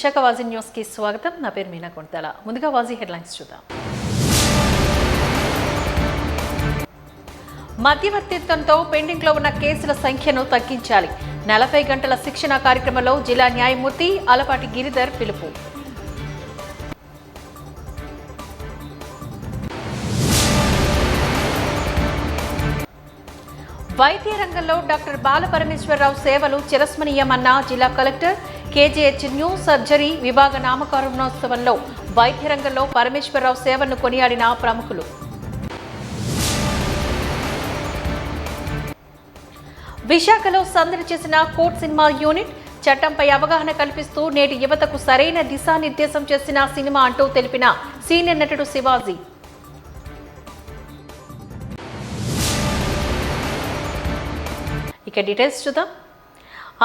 Visakha వాజీ news కి స్వాగతం. నా పేరు మీనా కొండతల. ముందుగా వాజీ హెడ్లైన్స్ చూద్దాం. మధ్యవర్తిత్వంతో పెండింగ్లో ఉన్న కేసుల సంఖ్యను తగ్గించాలి. 40 గంటల శిక్షణ కార్యక్రమంలో జిల్లా న్యాయమూర్తి ఆలపాటి గిరిధర్ పిలుపు. వైద్య రంగంలో డాక్టర్ బాలపరమేశ్వరరావు సేవలు చిరస్మరణీయమన్న జిల్లా కలెక్టర్. కేజీహెచ్ న్యూ సర్జరీ విభాగ నామకరణోత్సవంలో వైద్య రంగంలో పరమేశ్వరరావు సేవలను కొనియాడిన ప్రముఖులు. విశాఖలో సందడి చేసిన కోర్ట్ సినిమా యూనిట్. చట్టంపై అవగాహన కల్పిస్తూ నేటి యువతకు సరైన దిశానిర్దేశం చేసిన సినిమా అంటూ తెలిపిన సీనియర్ నటుడు శివాజీ. ఇక డీటెయిల్స్ చూద్దాం.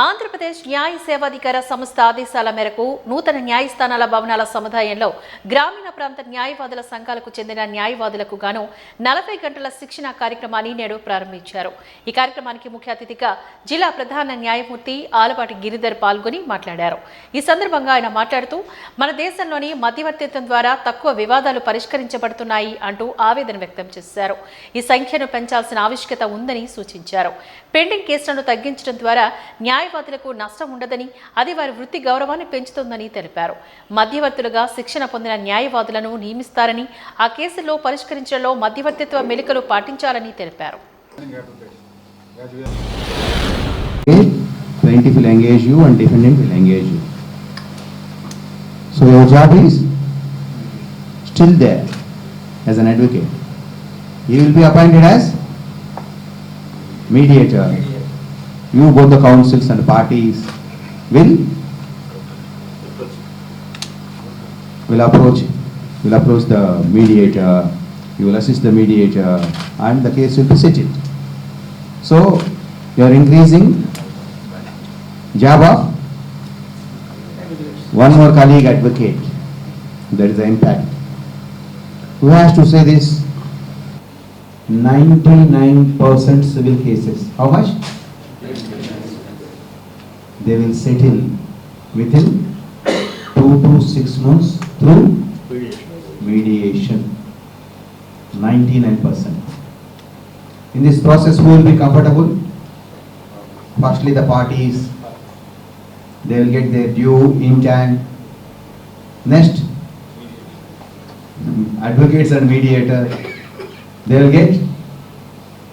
ఆంధ్రప్రదేశ్ న్యాయ సేవాధికార సంస్థ ఆదేశాల మేరకు నూతన న్యాయస్థానాల భవనాల సముదాయంలో గ్రామీణ ప్రాంత న్యాయవాదుల సంఘాలకు చెందిన న్యాయవాదులకు గాను 40 గంటల శిక్షణ కార్యక్రమాన్ని నేడు ప్రారంభించారు. ఈ కార్యక్రమానికి ముఖ్య అతిథిగా జిల్లా ప్రధాన న్యాయమూర్తి ఆలపాటి గిరిధర్ పాల్గొని మాట్లాడారు. ఈ సందర్భంగా ఆయన మాట్లాడుతూ మన దేశంలోని మధ్యవర్తిత్వం ద్వారా తక్కువ వివాదాలు పరిష్కరించబడుతున్నాయి అంటూ ఆవేదన వ్యక్తం చేశారు. ఈ సంఖ్యను పెంచాల్సిన ఆవశ్యకత ఉందని సూచించారు. పెండింగ్ కేసులను తగ్గించడం ద్వారా న్యాయవాదులకు నష్టం ఉండదని, అది వారి వృత్తి గౌరవాన్ని పెంచుతుందని తెలిపారు. మధ్యవర్తులుగా శిక్షణ పొందిన న్యాయవాదులను నియమిస్తారని, ఆ కేసుల్లో పరిష్కరించడంలో మధ్యవర్తిత్వ మెలికలు పాటించాలని తెలిపారు. Plaintiff will engage you and defendant will engage you. So your job is still there as an advocate. He will be appointed as mediator. You, both the councils and parties will approach the mediator. You will assist the mediator and the case will be settled. So you are increasing job of one more colleague advocate. That is the impact. Who has to say this? 99% civil cases. How much? They will settle within 2 to 6 months through mediation. 99%. In this process, who will be comfortable? Firstly, the parties. They will get their due in time. Next, advocates and mediator. They will get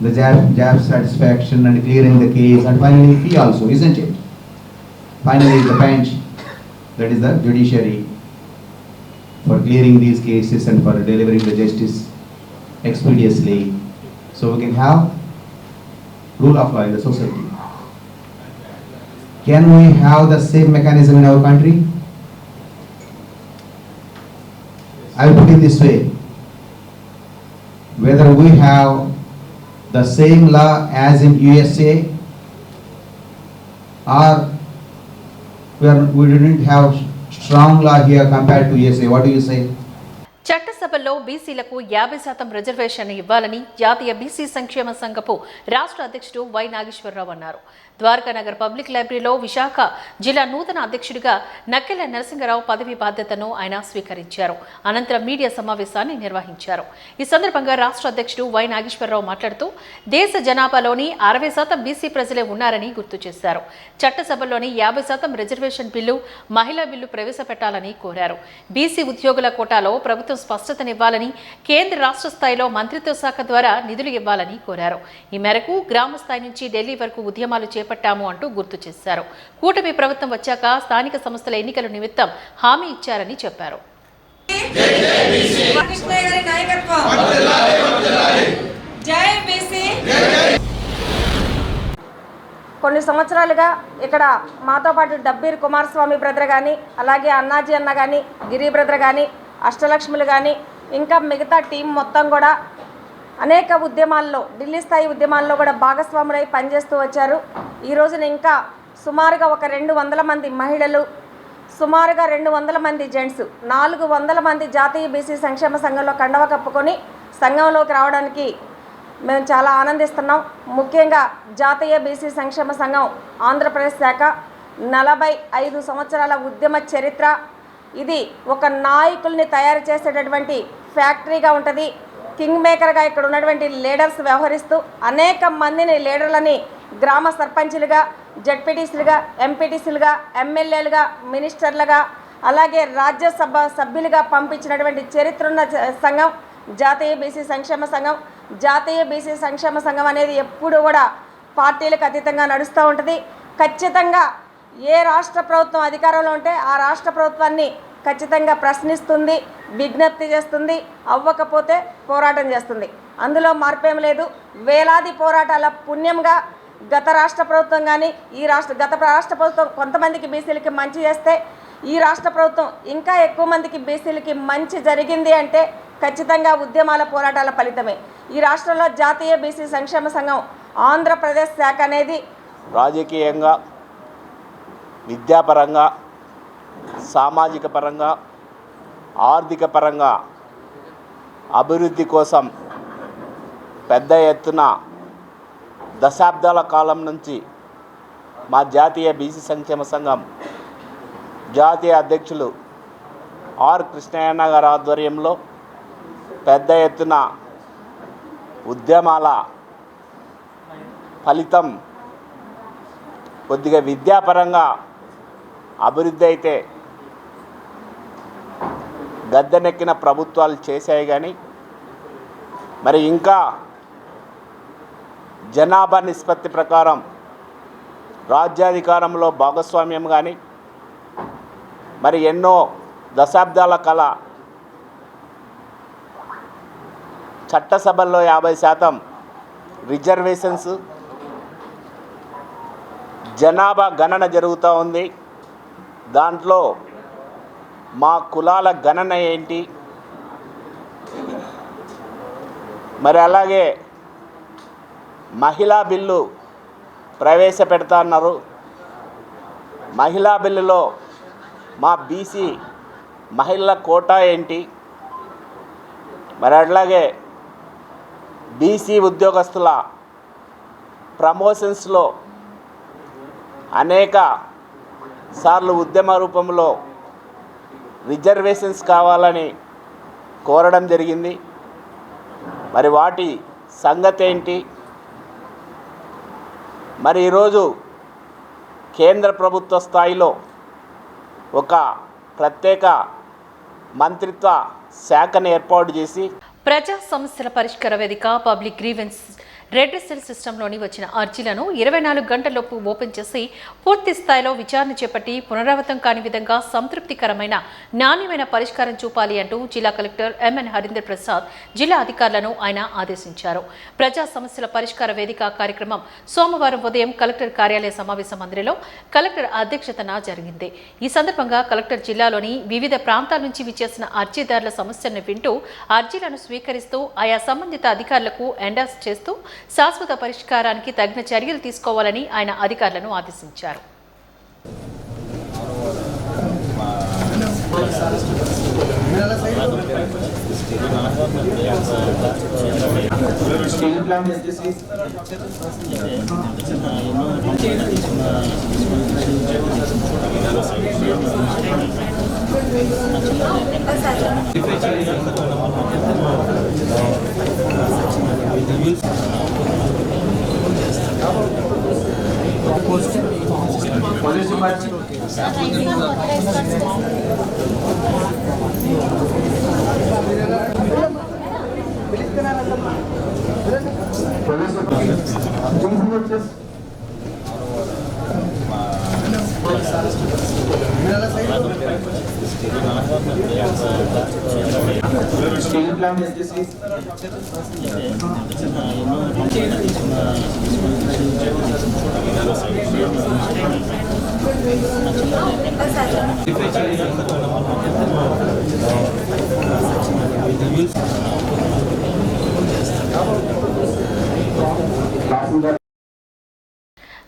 the job satisfaction and clearing the case, and finally fee also, isn't it? Finally the bench, that is the judiciary, for clearing these cases and for delivering the justice expeditiously, so we can have rule of law in the society. Can we have the same mechanism in our country? I will put it this way: whether we have the same law as in USA, or we didn't have strong law here compared to USA. What do you say? చట్టసభల్లో బీసీలకు 50% reservation ఇవ్వాలని జాతీయ BC సంక్షేమ సంఘపు రాష్ట్ర అధ్యక్షుడు why Nageswararao అన్నారు. Dwarakanagar public లైబ్రరీలో విశాఖ జిల్లా నూతన అధ్యక్షుడిగా నక్కెల నరసింగరావు పదవి బాధ్యతను ఆయన స్వీకరించారు. అనంతరం మీడియా సమావేశాన్ని నిర్వహించారు. ఈ సందర్భంగా రాష్ట్ర అధ్యక్షుడు వై నాగేశ్వరరావు మాట్లాడుతూ దేశ జనాభాలోని 60% బీసీ ప్రజలే ఉన్నారని గుర్తు చేశారు. చట్టసభల్లోని 50% రిజర్వేషన్ బిల్లు, మహిళా బిల్లు ప్రవేశపెట్టాలని కోరారు. బీసీ ఉద్యోగుల కోటాలో ప్రభుత్వం స్పష్టతనివ్వాలని, కేంద్ర రాష్ట్ర స్థాయిలో మంత్రిత్వ శాఖ ద్వారా నిధులు ఇవ్వాలని కోరారు. ఈ మేరకు గ్రామ స్థాయి నుంచి ఢిల్లీ వరకు ఉద్యమాలు చేపట్టాము అంటూ గుర్తు చేశారు. కూటమి ప్రభుత్వం వచ్చాక స్థానిక సంస్థల ఎన్నికల నిమిత్తం హామీ ఇచ్చారని చెప్పారు. కొన్ని సంవత్సరాలుగా ఇక్కడ మాతో పాటు డబ్బీర్ కుమారస్వామి బ్రదర్ కానీ, అలాగే అన్నాజీ అన్న కానీ, గిరి బ్రదర్ కానీ, అష్టలక్ష్ములు కానీ, ఇంకా మిగతా టీం మొత్తం కూడా అనేక ఉద్యమాల్లో, ఢిల్లీ స్థాయి ఉద్యమాల్లో కూడా భాగస్వాములై పనిచేస్తూ వచ్చారు. ఈ రోజున ఇంకా సుమారుగా ఒక 200 మంది మహిళలు, సుమారుగా 200 మంది జెంట్స్, 400 మంది జాతీయ బీసీ సంక్షేమ సంఘంలో కండవ కప్పుకొని సంఘంలోకి రావడానికి మేము చాలా ఆనందిస్తున్నాం. ముఖ్యంగా జాతీయ బీసీ సంక్షేమ సంఘం ఆంధ్రప్రదేశ్ శాఖ 45 సంవత్సరాల ఉద్యమ చరిత్ర. ఇది ఒక నాయకుల్ని తయారు చేసేటటువంటి ఫ్యాక్టరీగా ఉంటుంది. కింగ్ మేకర్గా ఇక్కడ ఉన్నటువంటి లీడర్స్ వ్యవహరిస్తూ అనేక మందిని లీడర్లని గ్రామ సర్పంచులుగా, జడ్పీటీసీలుగా, ఎంపీటీసీలుగా, ఎమ్మెల్యేలుగా, మినిస్టర్లుగా, అలాగే రాజ్యసభ సభ్యులుగా పంపించినటువంటి చరిత్ర ఉన్న సంఘం జాతీయ బీసీ సంక్షేమ సంఘం. జాతీయ బీసీ సంక్షేమ సంఘం అనేది ఎప్పుడు కూడా పార్టీలకు అతీతంగా నడుస్తూ ఉంటుంది. ఖచ్చితంగా ఏ రాష్ట్ర ప్రభుత్వం అధికారంలో ఉంటే ఆ రాష్ట్ర ప్రభుత్వాన్ని ఖచ్చితంగా ప్రశ్నిస్తుంది, విజ్ఞప్తి చేస్తుంది, అవ్వకపోతే పోరాటం చేస్తుంది. అందులో మార్పేం లేదు. వేలాది పోరాటాల పుణ్యంగా గత రాష్ట్ర ప్రభుత్వం కానీ గత రాష్ట్ర ప్రభుత్వం కొంతమందికి బీసీలకి మంచి చేస్తే ఈ రాష్ట్ర ప్రభుత్వం ఇంకా ఎక్కువ మందికి బీసీలకి మంచి జరిగింది అంటే ఖచ్చితంగా ఉద్యమాల పోరాటాల ఫలితమే. ఈ రాష్ట్రంలో జాతీయ బీసీ సంక్షేమ సంఘం ఆంధ్రప్రదేశ్ శాఖ అనేది రాజకీయంగా, విద్యాపరంగా, సామాజిక పరంగా, ఆర్థిక పరంగా అభివృద్ధి కోసం పెద్ద ఎత్తున దశాబ్దాల కాలం నుంచి మా జాతీయ బీసీ సంక్షేమ సంఘం జాతీయ అధ్యక్షులు ఆర్ కృష్ణయ్య గారి ఆధ్వర్యంలో పెద్ద ఎత్తున ఉద్యమాల ఫలితం కొద్దిగా విద్యాపరంగా అభివృద్ధి అయితే గద్దెనెక్కిన ప్రభుత్వాలు చేశాయి. కానీ మరి ఇంకా జనాభా నిష్పత్తి ప్రకారం రాజ్యాధికారంలో భాగస్వామ్యం కానీ మరి ఎన్నో దశాబ్దాల కళ చట్టసభల్లో 50% రిజర్వేషన్స్, జనాభా గణన జరుగుతూ ఉంది. దాంట్లో మా కులాల గణన ఏంటి, మరి అలాగే మహిళా బిల్లు ప్రవేశపెడతా అన్నారు. మహిళా బిల్లులో మా బీసీ మహిళల కోటా ఏంటి, మరి అట్లాగే బీసీ ఉద్యోగస్తుల ప్రమోషన్స్లో అనేక సార్లు ఉద్యమ రూపంలో రిజర్వేషన్స్ కావాలని కోరడం జరిగింది. మరి వాటి సంగతి ఏంటి? మరి ఈరోజు కేంద్ర ప్రభుత్వ స్థాయిలో ఒక ప్రత్యేక మంత్రిత్వ శాఖను ఏర్పాటు చేసి ప్రజా సమస్యల పరిష్కార వేదిక పబ్లిక్ గ్రీవెన్స్ రెడ్రెసల్ సిస్టంలోని వచ్చిన అర్జీలను 24 గంటల్లోపు ఓపెన్ చేసి పూర్తి స్థాయిలో విచారణ చేపట్టి పునరావృతం కాని విధంగా సంతృప్తికరమైన నాణ్యమైన పరిష్కారం చూపాలి అంటూ జిల్లా కలెక్టర్ ఎంఎన్ హరీందర్ ప్రసాద్ జిల్లా అధికారులను ఆయన ఆదేశించారు. ప్రజా సమస్యల పరిష్కార వేదిక కార్యక్రమం సోమవారం ఉదయం కలెక్టర్ కార్యాలయ సమావేశ మందిరంలో కలెక్టర్ అధ్యక్షతన జరిగింది. ఈ సందర్భంగా కలెక్టర్ జిల్లాలోని వివిధ ప్రాంతాల నుంచి విచ్చేసిన అర్జీదారుల సమస్యలను వింటూ అర్జీలను స్వీకరిస్తూ ఆయా సంబంధిత అధికారులకు ఎండార్స్ చేస్తూ శాశ్వత పరిష్కారానికి తగిన చర్యలు తీసుకోవాలని ఆయన అధికారులను ఆదేశించారు.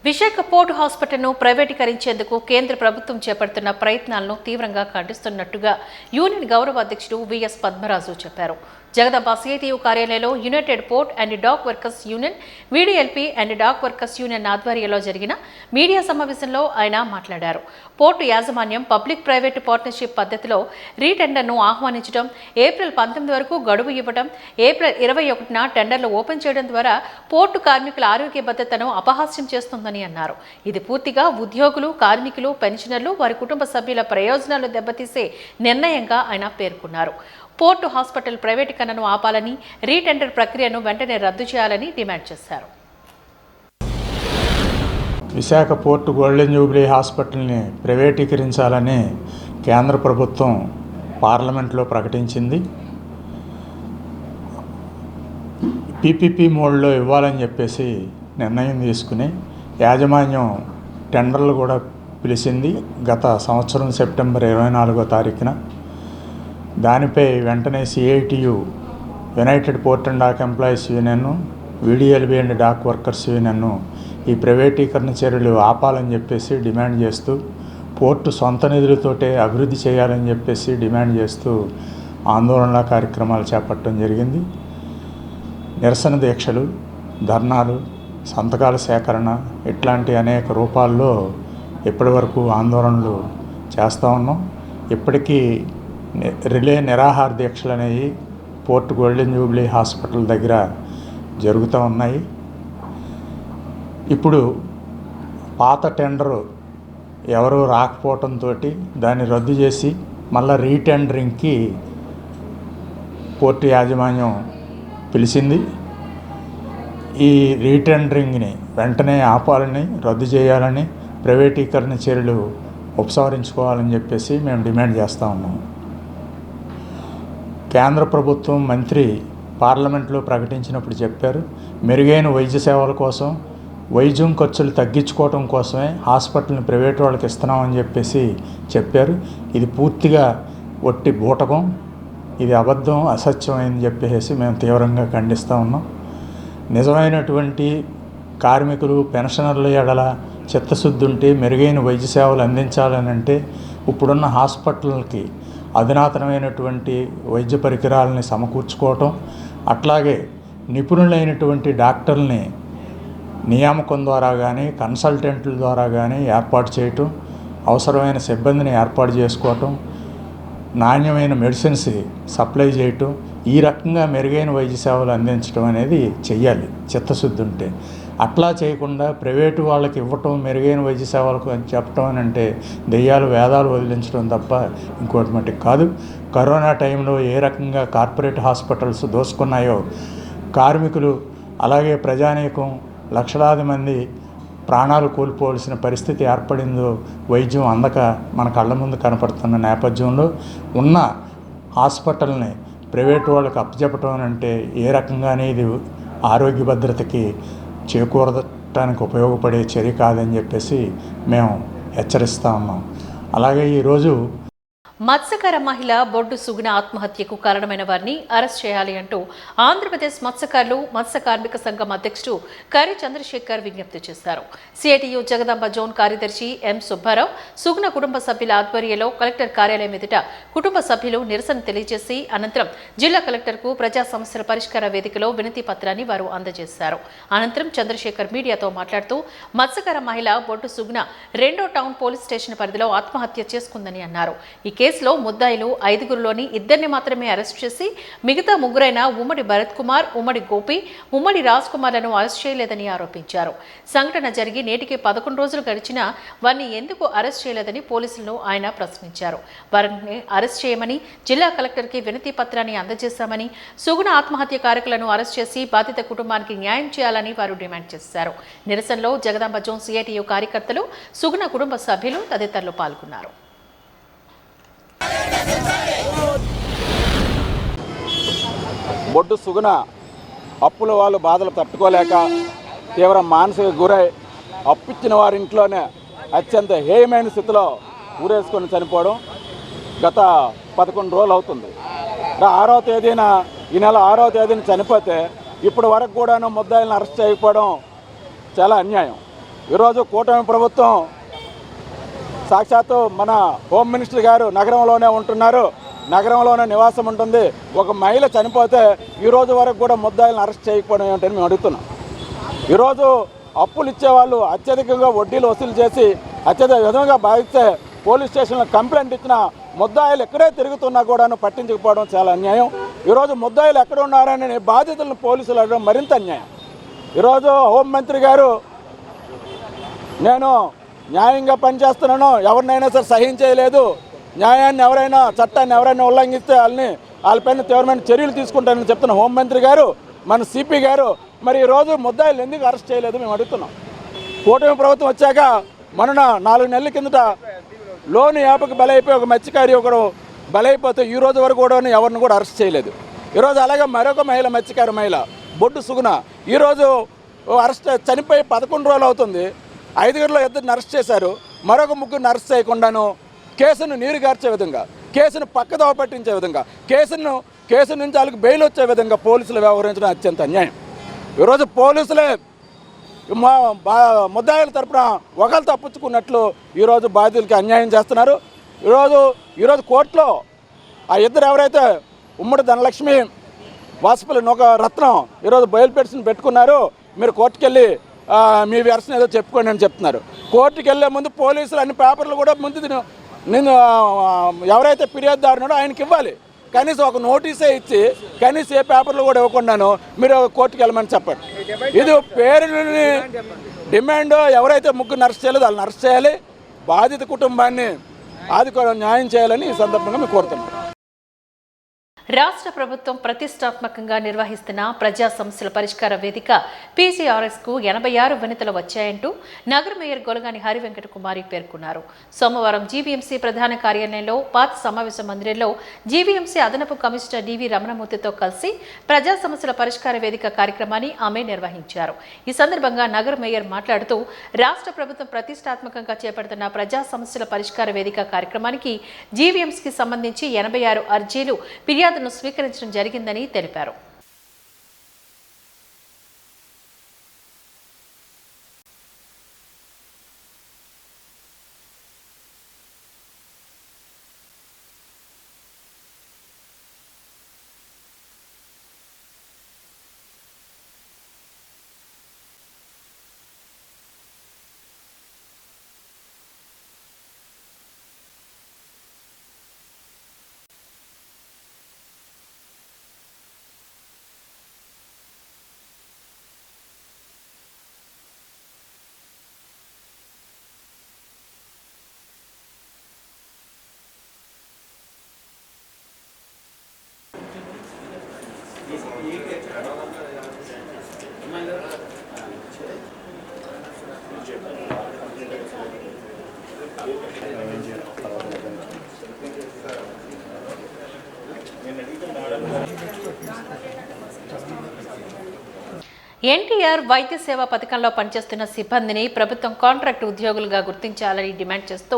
విశాఖ పోర్టు హాస్పిటల్ను ప్రైవేటీకరించేందుకు కేంద్ర ప్రభుత్వం చేపడుతున్న ప్రయత్నాలను తీవ్రంగా ఖండిస్తున్నట్టుగా యూనియన్ గౌరవ అధ్యక్షుడు విఎస్ పద్మరాజు చెప్పారు. జగదాంబ సిఐటియు కార్యాలయంలో united port and dock workers union, VDLP and dock workers union ఆధ్వర్యంలో జరిగిన మీడియా సమావేశంలో ఆయన మాట్లాడారు. పోర్టు యాజమాన్యం పబ్లిక్ ప్రైవేట్ పార్ట్నర్షిప్ పద్ధతిలో రీటెండర్ను ఆహ్వానించడం, ఏప్రిల్ 19 వరకు గడువు ఇవ్వడం, ఏప్రిల్ 21న టెండర్లు ఓపెన్ చేయడం ద్వారా పోర్టు కార్మికుల ఆరోగ్య భద్రతను అపహాస్యం చేస్తుందని అన్నారు. ఇది పూర్తిగా ఉద్యోగులు, కార్మికులు, పెన్షనర్లు, వారి కుటుంబ సభ్యుల ప్రయోజనాలు దెబ్బతీసే నిర్ణయంగా ఆయన పేర్కొన్నారు. పోర్టు హాస్పిటల్ ప్రైవేటీకరణను ఆపాలని, రీటెండర్ ప్రక్రియను వెంటనే రద్దు చేయాలని డిమాండ్ చేశారు. విశాఖ పోర్టు గోల్డెన్ జూబ్లీ హాస్పిటల్ని ప్రైవేటీకరించాలని కేంద్ర ప్రభుత్వం పార్లమెంట్లో ప్రకటించింది. పీపీపీ మోడ్లో ఇవ్వాలని చెప్పేసి నిర్ణయం తీసుకుని యాజమాన్యం టెండర్లు కూడా పిలిచింది గత సంవత్సరం సెప్టెంబర్ 24వ తారీఖున. దానిపై వెంటనే CITU, united port and dock employees union, VDLB and dock workers union ఈ ప్రైవేటీకరణ చర్యలు ఆపాలని చెప్పేసి డిమాండ్ చేస్తూ, పోర్టు సొంత నిధులతోటే అభివృద్ధి చేయాలని చెప్పేసి డిమాండ్ చేస్తూ ఆందోళన కార్యక్రమాలు చేపట్టడం జరిగింది. నిరసన దీక్షలు, ధర్నాలు, సంతకాల సేకరణ ఇట్లాంటి అనేక రూపాల్లో ఇప్పటివరకు ఆందోళనలు చేస్తూ ఉన్నాం. ఇప్పటికీ రిలే నిరాహార దీక్షలు అనేవి పోర్టు గోల్డెన్ జూబ్లీ హాస్పిటల్ దగ్గర జరుగుతూ ఉన్నాయి. ఇప్పుడు పాత టెండరు ఎవరు రాకపోవటంతో దాన్ని రద్దు చేసి మళ్ళీ రీటెండరింగ్కి పోర్టు యాజమాన్యం పిలిచింది. ఈ రీటెండరింగ్ని వెంటనే ఆపాలని, రద్దు చేయాలని, ప్రైవేటీకరణ చర్యలు ఉపసంహరించుకోవాలని చెప్పేసి మేము డిమాండ్ చేస్తూ ఉన్నాం. కేంద్ర ప్రభుత్వం మంత్రి పార్లమెంట్లో ప్రకటించినప్పుడు చెప్పారు, మెరుగైన వైద్య సేవల కోసం, వైద్యం ఖర్చులు తగ్గించుకోవడం కోసమే హాస్పిటల్ని ప్రైవేట్ వాళ్ళకి ఇస్తున్నామని చెప్పేసి చెప్పారు. ఇది పూర్తిగా ఒట్టి బూటకం, ఇది అబద్ధం, అసత్యం అని చెప్పేసి మేము తీవ్రంగా ఖండిస్తూ ఉన్నాం. నిజమైనటువంటి కార్మికులు, పెన్షనర్ల ఎడల చిత్తశుద్ధి ఉంటే మెరుగైన వైద్య సేవలు అందించాలని అంటే ఇప్పుడున్న హాస్పిటల్కి అధునాతనమైనటువంటి వైద్య పరికరాలని సమకూర్చుకోవటం, అట్లాగే నిపుణులైనటువంటి డాక్టర్ని నియామకం ద్వారా కానీ, కన్సల్టెంట్ల ద్వారా కానీ ఏర్పాటు చేయటం, అవసరమైన సిబ్బందిని ఏర్పాటు చేసుకోవటం, నాణ్యమైన మెడిసిన్స్ సప్లై చేయటం, ఈ రకంగా మెరుగైన వైద్య సేవలు అందించడం అనేది చెయ్యాలి చిత్తశుద్ధి ఉంటే. అట్లా చేయకుండా ప్రైవేటు వాళ్ళకి ఇవ్వటం, మెరుగైన వైద్య సేవలకు అని చెప్పటం అని అంటే దెయ్యాలు వేదాలు వదిలించడం తప్ప ఇంకోటి మటుకు కాదు. కరోనా టైంలో ఏ రకంగా కార్పొరేట్ హాస్పిటల్స్ దోసుకున్నాయో, కార్మికులు అలాగే ప్రజానీకం లక్షలాది మంది ప్రాణాలు కోల్పోవలసిన పరిస్థితి ఏర్పడిందో వైద్యం అందక మన కళ్ళ ముందు కనపడుతున్న నేపథ్యంలో ఉన్న హాస్పిటల్ని ప్రైవేటు వాళ్ళకి అప్పచెప్పటం అంటే ఏ రకంగానే ఇది ఆరోగ్య భద్రతకి చేకూరటానికి ఉపయోగపడే చర్య కాదని చెప్పేసి మేము హెచ్చరిస్తూ ఉన్నాం. అలాగే ఈరోజు మత్స్యకార మహిళ బొడ్డు సుగుణ ఆత్మహత్యకు కారణమైన వారిని అరెస్ట్ చేయాలి అంటూ ఆంధ్రప్రదేశ్ మత్స్యకారులు, మత్స్య కార్మిక సంఘం అధ్యక్షుడు కరి చంద్రశేఖర్ విజ్ఞప్తి చేశారు. సిఐటియు జగదాంబ జోన్ కార్యదర్శి ఎం సుబ్బారావు, సుగుణ కుటుంబ సభ్యుల ఆధ్వర్యంలో కలెక్టర్ కార్యాలయం ఎదుట కుటుంబ సభ్యులు నిరసన తెలియజేసి అనంతరం జిల్లా కలెక్టర్కు ప్రజా సమస్యల పరిష్కార వేదికలో వినతి పత్రాన్ని వారు అందజేశారు. అనంతరం చంద్రశేఖర్ మీడియాతో మాట్లాడుతూ మత్స్యకార మహిళ బొడ్డు సుగుణ 2వ టౌన్ పోలీస్ స్టేషన్ పరిధిలో ఆత్మహత్య చేసుకుందని అన్నారు. ఈ కేసులో ముద్దాయిలు 5గురిలోని 2ని మాత్రమే అరెస్ట్ చేసి మిగతా 3 ఉమ్మడి భరత్ కుమార్, ఉమ్మడి గోపి, ఉమ్మడి రాజ్ కుమార్లను అరెస్ట్ చేయలేదని ఆరోపించారు. సంఘటన జరిగి నేటికి 11 రోజులు గడిచినా వారిని ఎందుకు అరెస్ట్ చేయలేదని పోలీసులను ఆయన ప్రశ్నించారు. వారిని అరెస్ట్ చేయమని జిల్లా కలెక్టర్కి వినతి పత్రాన్ని అందజేశామని, సుగుణ ఆత్మహత్య కారకులను అరెస్ట్ చేసి బాధిత కుటుంబానికి న్యాయం చేయాలని వారు డిమాండ్ చేశారు. నిరసనలో జగదాంబ జోన్ సిఐటియు కార్యకర్తలు, సుగుణ కుటుంబ సభ్యులు తదితరులు పాల్గొన్నారు. బొడ్డు సుగుణ అప్పుల వాళ్ళు బాధలు తట్టుకోలేక తీవ్ర మానసిక గురై అప్పిచ్చిన వారింట్లోనే అత్యంత హేయమైన స్థితిలో ఊరేసుకొని చనిపోవడం గత 11 రోజులు అవుతుంది. 6వ తేదీన ఈ నెల 6వ తేదీన చనిపోతే ఇప్పటి వరకు కూడాను ముద్దాయిలను అరెస్ట్ చేయకపోవడం చాలా అన్యాయం. ఈరోజు కూటమి ప్రభుత్వం సాక్షాత్తు మన హోమ్ మినిస్టర్ గారు నగరంలోనే ఉంటున్నారు, నగరంలోనే నివాసం ఉంటుంది. ఒక మహిళ చనిపోతే ఈరోజు వరకు కూడా ముద్దాయిలను అరెస్ట్ చేయకపోవడం ఏమిటని మేము అడుగుతున్నాం. ఈరోజు అప్పులు ఇచ్చేవాళ్ళు అత్యధికంగా వడ్డీలు వసూలు చేసి అత్యధిక విధంగా భావిస్తే పోలీస్ స్టేషన్లో కంప్లైంట్ ఇచ్చిన ముద్దాయిలు ఎక్కడే తిరుగుతున్నా కూడాను పట్టించకపోవడం చాలా అన్యాయం. ఈరోజు ముద్దాయిలు ఎక్కడ ఉన్నారని బాధితులను పోలీసులు అడగడం మరింత అన్యాయం. ఈరోజు హోంమంత్రి గారు నేను న్యాయంగా పనిచేస్తున్నాను, ఎవరినైనా సరే సహించేయలేదు, న్యాయాన్ని ఎవరైనా చట్టాన్ని ఎవరైనా ఉల్లంఘిస్తే వాళ్ళపైన తీవ్రమైన చర్యలు తీసుకుంటానని చెప్తున్న హోంమంత్రి గారు, మన సిపి గారు మరి ఈరోజు ముద్దాయిలు ఎందుకు అరెస్ట్ చేయలేదు మేము అడుగుతున్నాం. కూటమి ప్రభుత్వం వచ్చాక మొన్న 4 నెలల కిందట లోన్ యాపకు బలైపోయి ఒక మత్స్యకారి ఒకరు బలైపోతే ఈ రోజు వరకు కూడా ఎవరిని కూడా అరెస్ట్ చేయలేదు. ఈరోజు అలాగే మరొక మత్స్యకారి మహిళ బొడ్డు సుగుణ ఈరోజు అరెస్ట్ చనిపోయి 11 రోజులు అవుతుంది. 5 ఇద్దరిని అరెస్ట్ చేశారు, మరొక 3 అరెస్ట్ చేయకుండాను కేసును నీరుగార్చే విధంగా, కేసును పక్కదోవ పట్టించే విధంగా, కేసు నుంచి వాళ్ళకి బెయిల్ వచ్చే విధంగా పోలీసులు వ్యవహరించడం అత్యంత అన్యాయం. ఈరోజు పోలీసులే ముద్దాయిల తరపున ఒకళ్ళు తప్పించుకున్నట్లు ఈరోజు బాధితులకి అన్యాయం చేస్తున్నారు. ఈరోజు కోర్టులో ఆ ఇద్దరు ఎవరైతే ఉమ్మడి ధనలక్ష్మి వాసుపల్లి నొక రత్నం ఈరోజు బెయిల్ పిటిషన్ పెట్టుకున్నారు, మీరు కోర్టుకు వెళ్ళి మీ వెర్షన్ ఏదో చెప్పుకోండి అని చెప్తున్నారు. కోర్టుకు వెళ్ళే ముందు పోలీసులు అన్ని పేపర్లు కూడా ముందు నేను ఎవరైతే ఫిర్యాదుదారున్నాడో ఆయనకి ఇవ్వాలి. కనీసం ఒక నోటీసే ఇచ్చి కనీసం ఏ పేపర్లు కూడా ఇవ్వకుండాను మీరు కోర్టుకు వెళ్ళమని చెప్పండి. ఇది పేరుని డిమాండ్. ఎవరైతే 3 అరెస్ట్ చేయలేదో వాళ్ళని అరెస్ట్ చేయాలి, బాధిత కుటుంబాన్ని ఆదుకోవడం న్యాయం చేయాలని ఈ సందర్భంగా మేము కోరుతున్నాం. రాష్ట్ర ప్రభుత్వం ప్రతిష్టాత్మకంగా నిర్వహిస్తున్న ప్రజా సమస్యల పరిష్కార వేదిక పీసీఆర్ఎస్కు 86 వినతులు వచ్చాయంటూ నగర మేయర్ గొలగాని హరివెంకట కుమారి పేర్కొన్నారు. సోమవారం జీవీఎంసీ ప్రధాన కార్యాలయంలో పాత సమావేశ మందిరంలో జీవీఎంసీ అదనపు కమిషనర్ డివి రమణమూర్తితో కలిసి ప్రజా సమస్యల పరిష్కార వేదిక కార్యక్రమాన్ని ఆమె నిర్వహించారు. ఈ సందర్భంగా నగర మేయర్ మాట్లాడుతూ రాష్ట్ర ప్రభుత్వం ప్రతిష్టాత్మకంగా చేపడుతున్న ప్రజా సమస్యల పరిష్కార వేదిక కార్యక్రమానికి జీవీఎంసీకి సంబంధించి 86 అర్జీలు ఫిర్యాదులను స్వీకరించడం జరిగిందని తెలిపారు. ఎన్టీఆర్ వైద్య సేవా పథకంలో పనిచేస్తున్న సిబ్బందిని ప్రభుత్వం కాంట్రాక్ట్ ఉద్యోగులుగా గుర్తించాలని డిమాండ్ చేస్తూ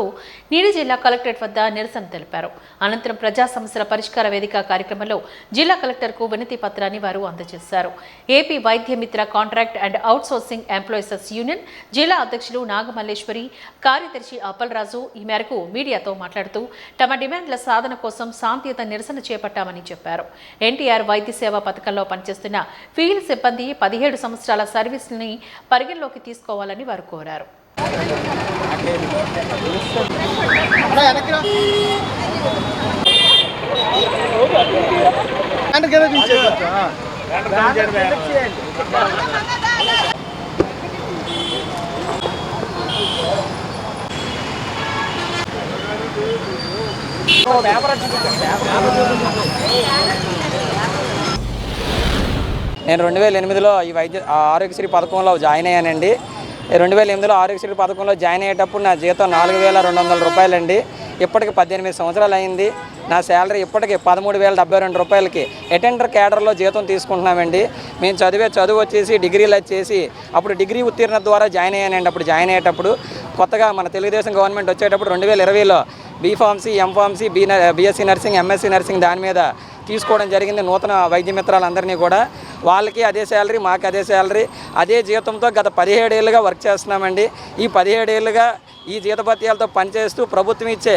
నీడి జిల్లా కలెక్టరేట్ వద్ద నిరసన తెలిపారు. అనంతరం ప్రజా సమస్యల పరిష్కార వేదిక కార్యక్రమంలో జిల్లా కలెక్టర్కు వినతి పత్రాన్ని వారు అందజేశారు. ఏపీ వైద్య మిత్ర contract and outsourcing employees union జిల్లా అధ్యక్షులు నాగమల్లేశ్వరి, కార్యదర్శి అప్పలరాజు ఈ మేరకు మీడియాతో మాట్లాడుతూ తమ డిమాండ్ల సాధన కోసం శాంతియుత నిరసన చేపట్టామని చెప్పారు. ఎన్టీఆర్ వైద్య సేవా పథకంలో పనిచేస్తున్న ఫీల్డ్ సిబ్బంది 17 సంవత్సరాల సర్వీస్ని పరిగణలోకి తీసుకోవాలని వారు కోరారు. నేను 2008లో ఈ ఆరోగ్యశ్రీ పథకంలో జాయిన్ అయ్యానండి. 2008లో ఆరోగ్యశ్రీ పథకంలో జాయిన్ అయ్యేటప్పుడు నా జీతం 4,200 రూపాయలండి. ఇప్పటికి 18 సంవత్సరాలు అయింది. నా శాలరీ ఇప్పటికి 13,072 రూపాయలకి అటెండర్ క్యాడర్లో జీతం తీసుకుంటున్నామండి. మేము చదువు వచ్చేసి డిగ్రీలు వచ్చేసి అప్పుడు డిగ్రీ ఉత్తీర్ణత ద్వారా జాయిన్ అయ్యానండి. అప్పుడు జాయిన్ అయ్యేటప్పుడు కొత్తగా మన తెలుగుదేశం గవర్నమెంట్ వచ్చేటప్పుడు 2020లో B pharmacy, M pharmacy, BSc nursing, MSc nursing దాని మీద తీసుకోవడం జరిగింది నూతన వైద్య మిత్రాలందరినీ కూడా. వాళ్ళకి అదే శాలరీ, మాకు అదే శాలరీ, అదే జీతంతో గత 17 ఏళ్ళుగా వర్క్ చేస్తున్నామండి. ఈ 17 ఏళ్ళుగా ఈ జీతభత్యాలతో పనిచేస్తూ ప్రభుత్వం ఇచ్చే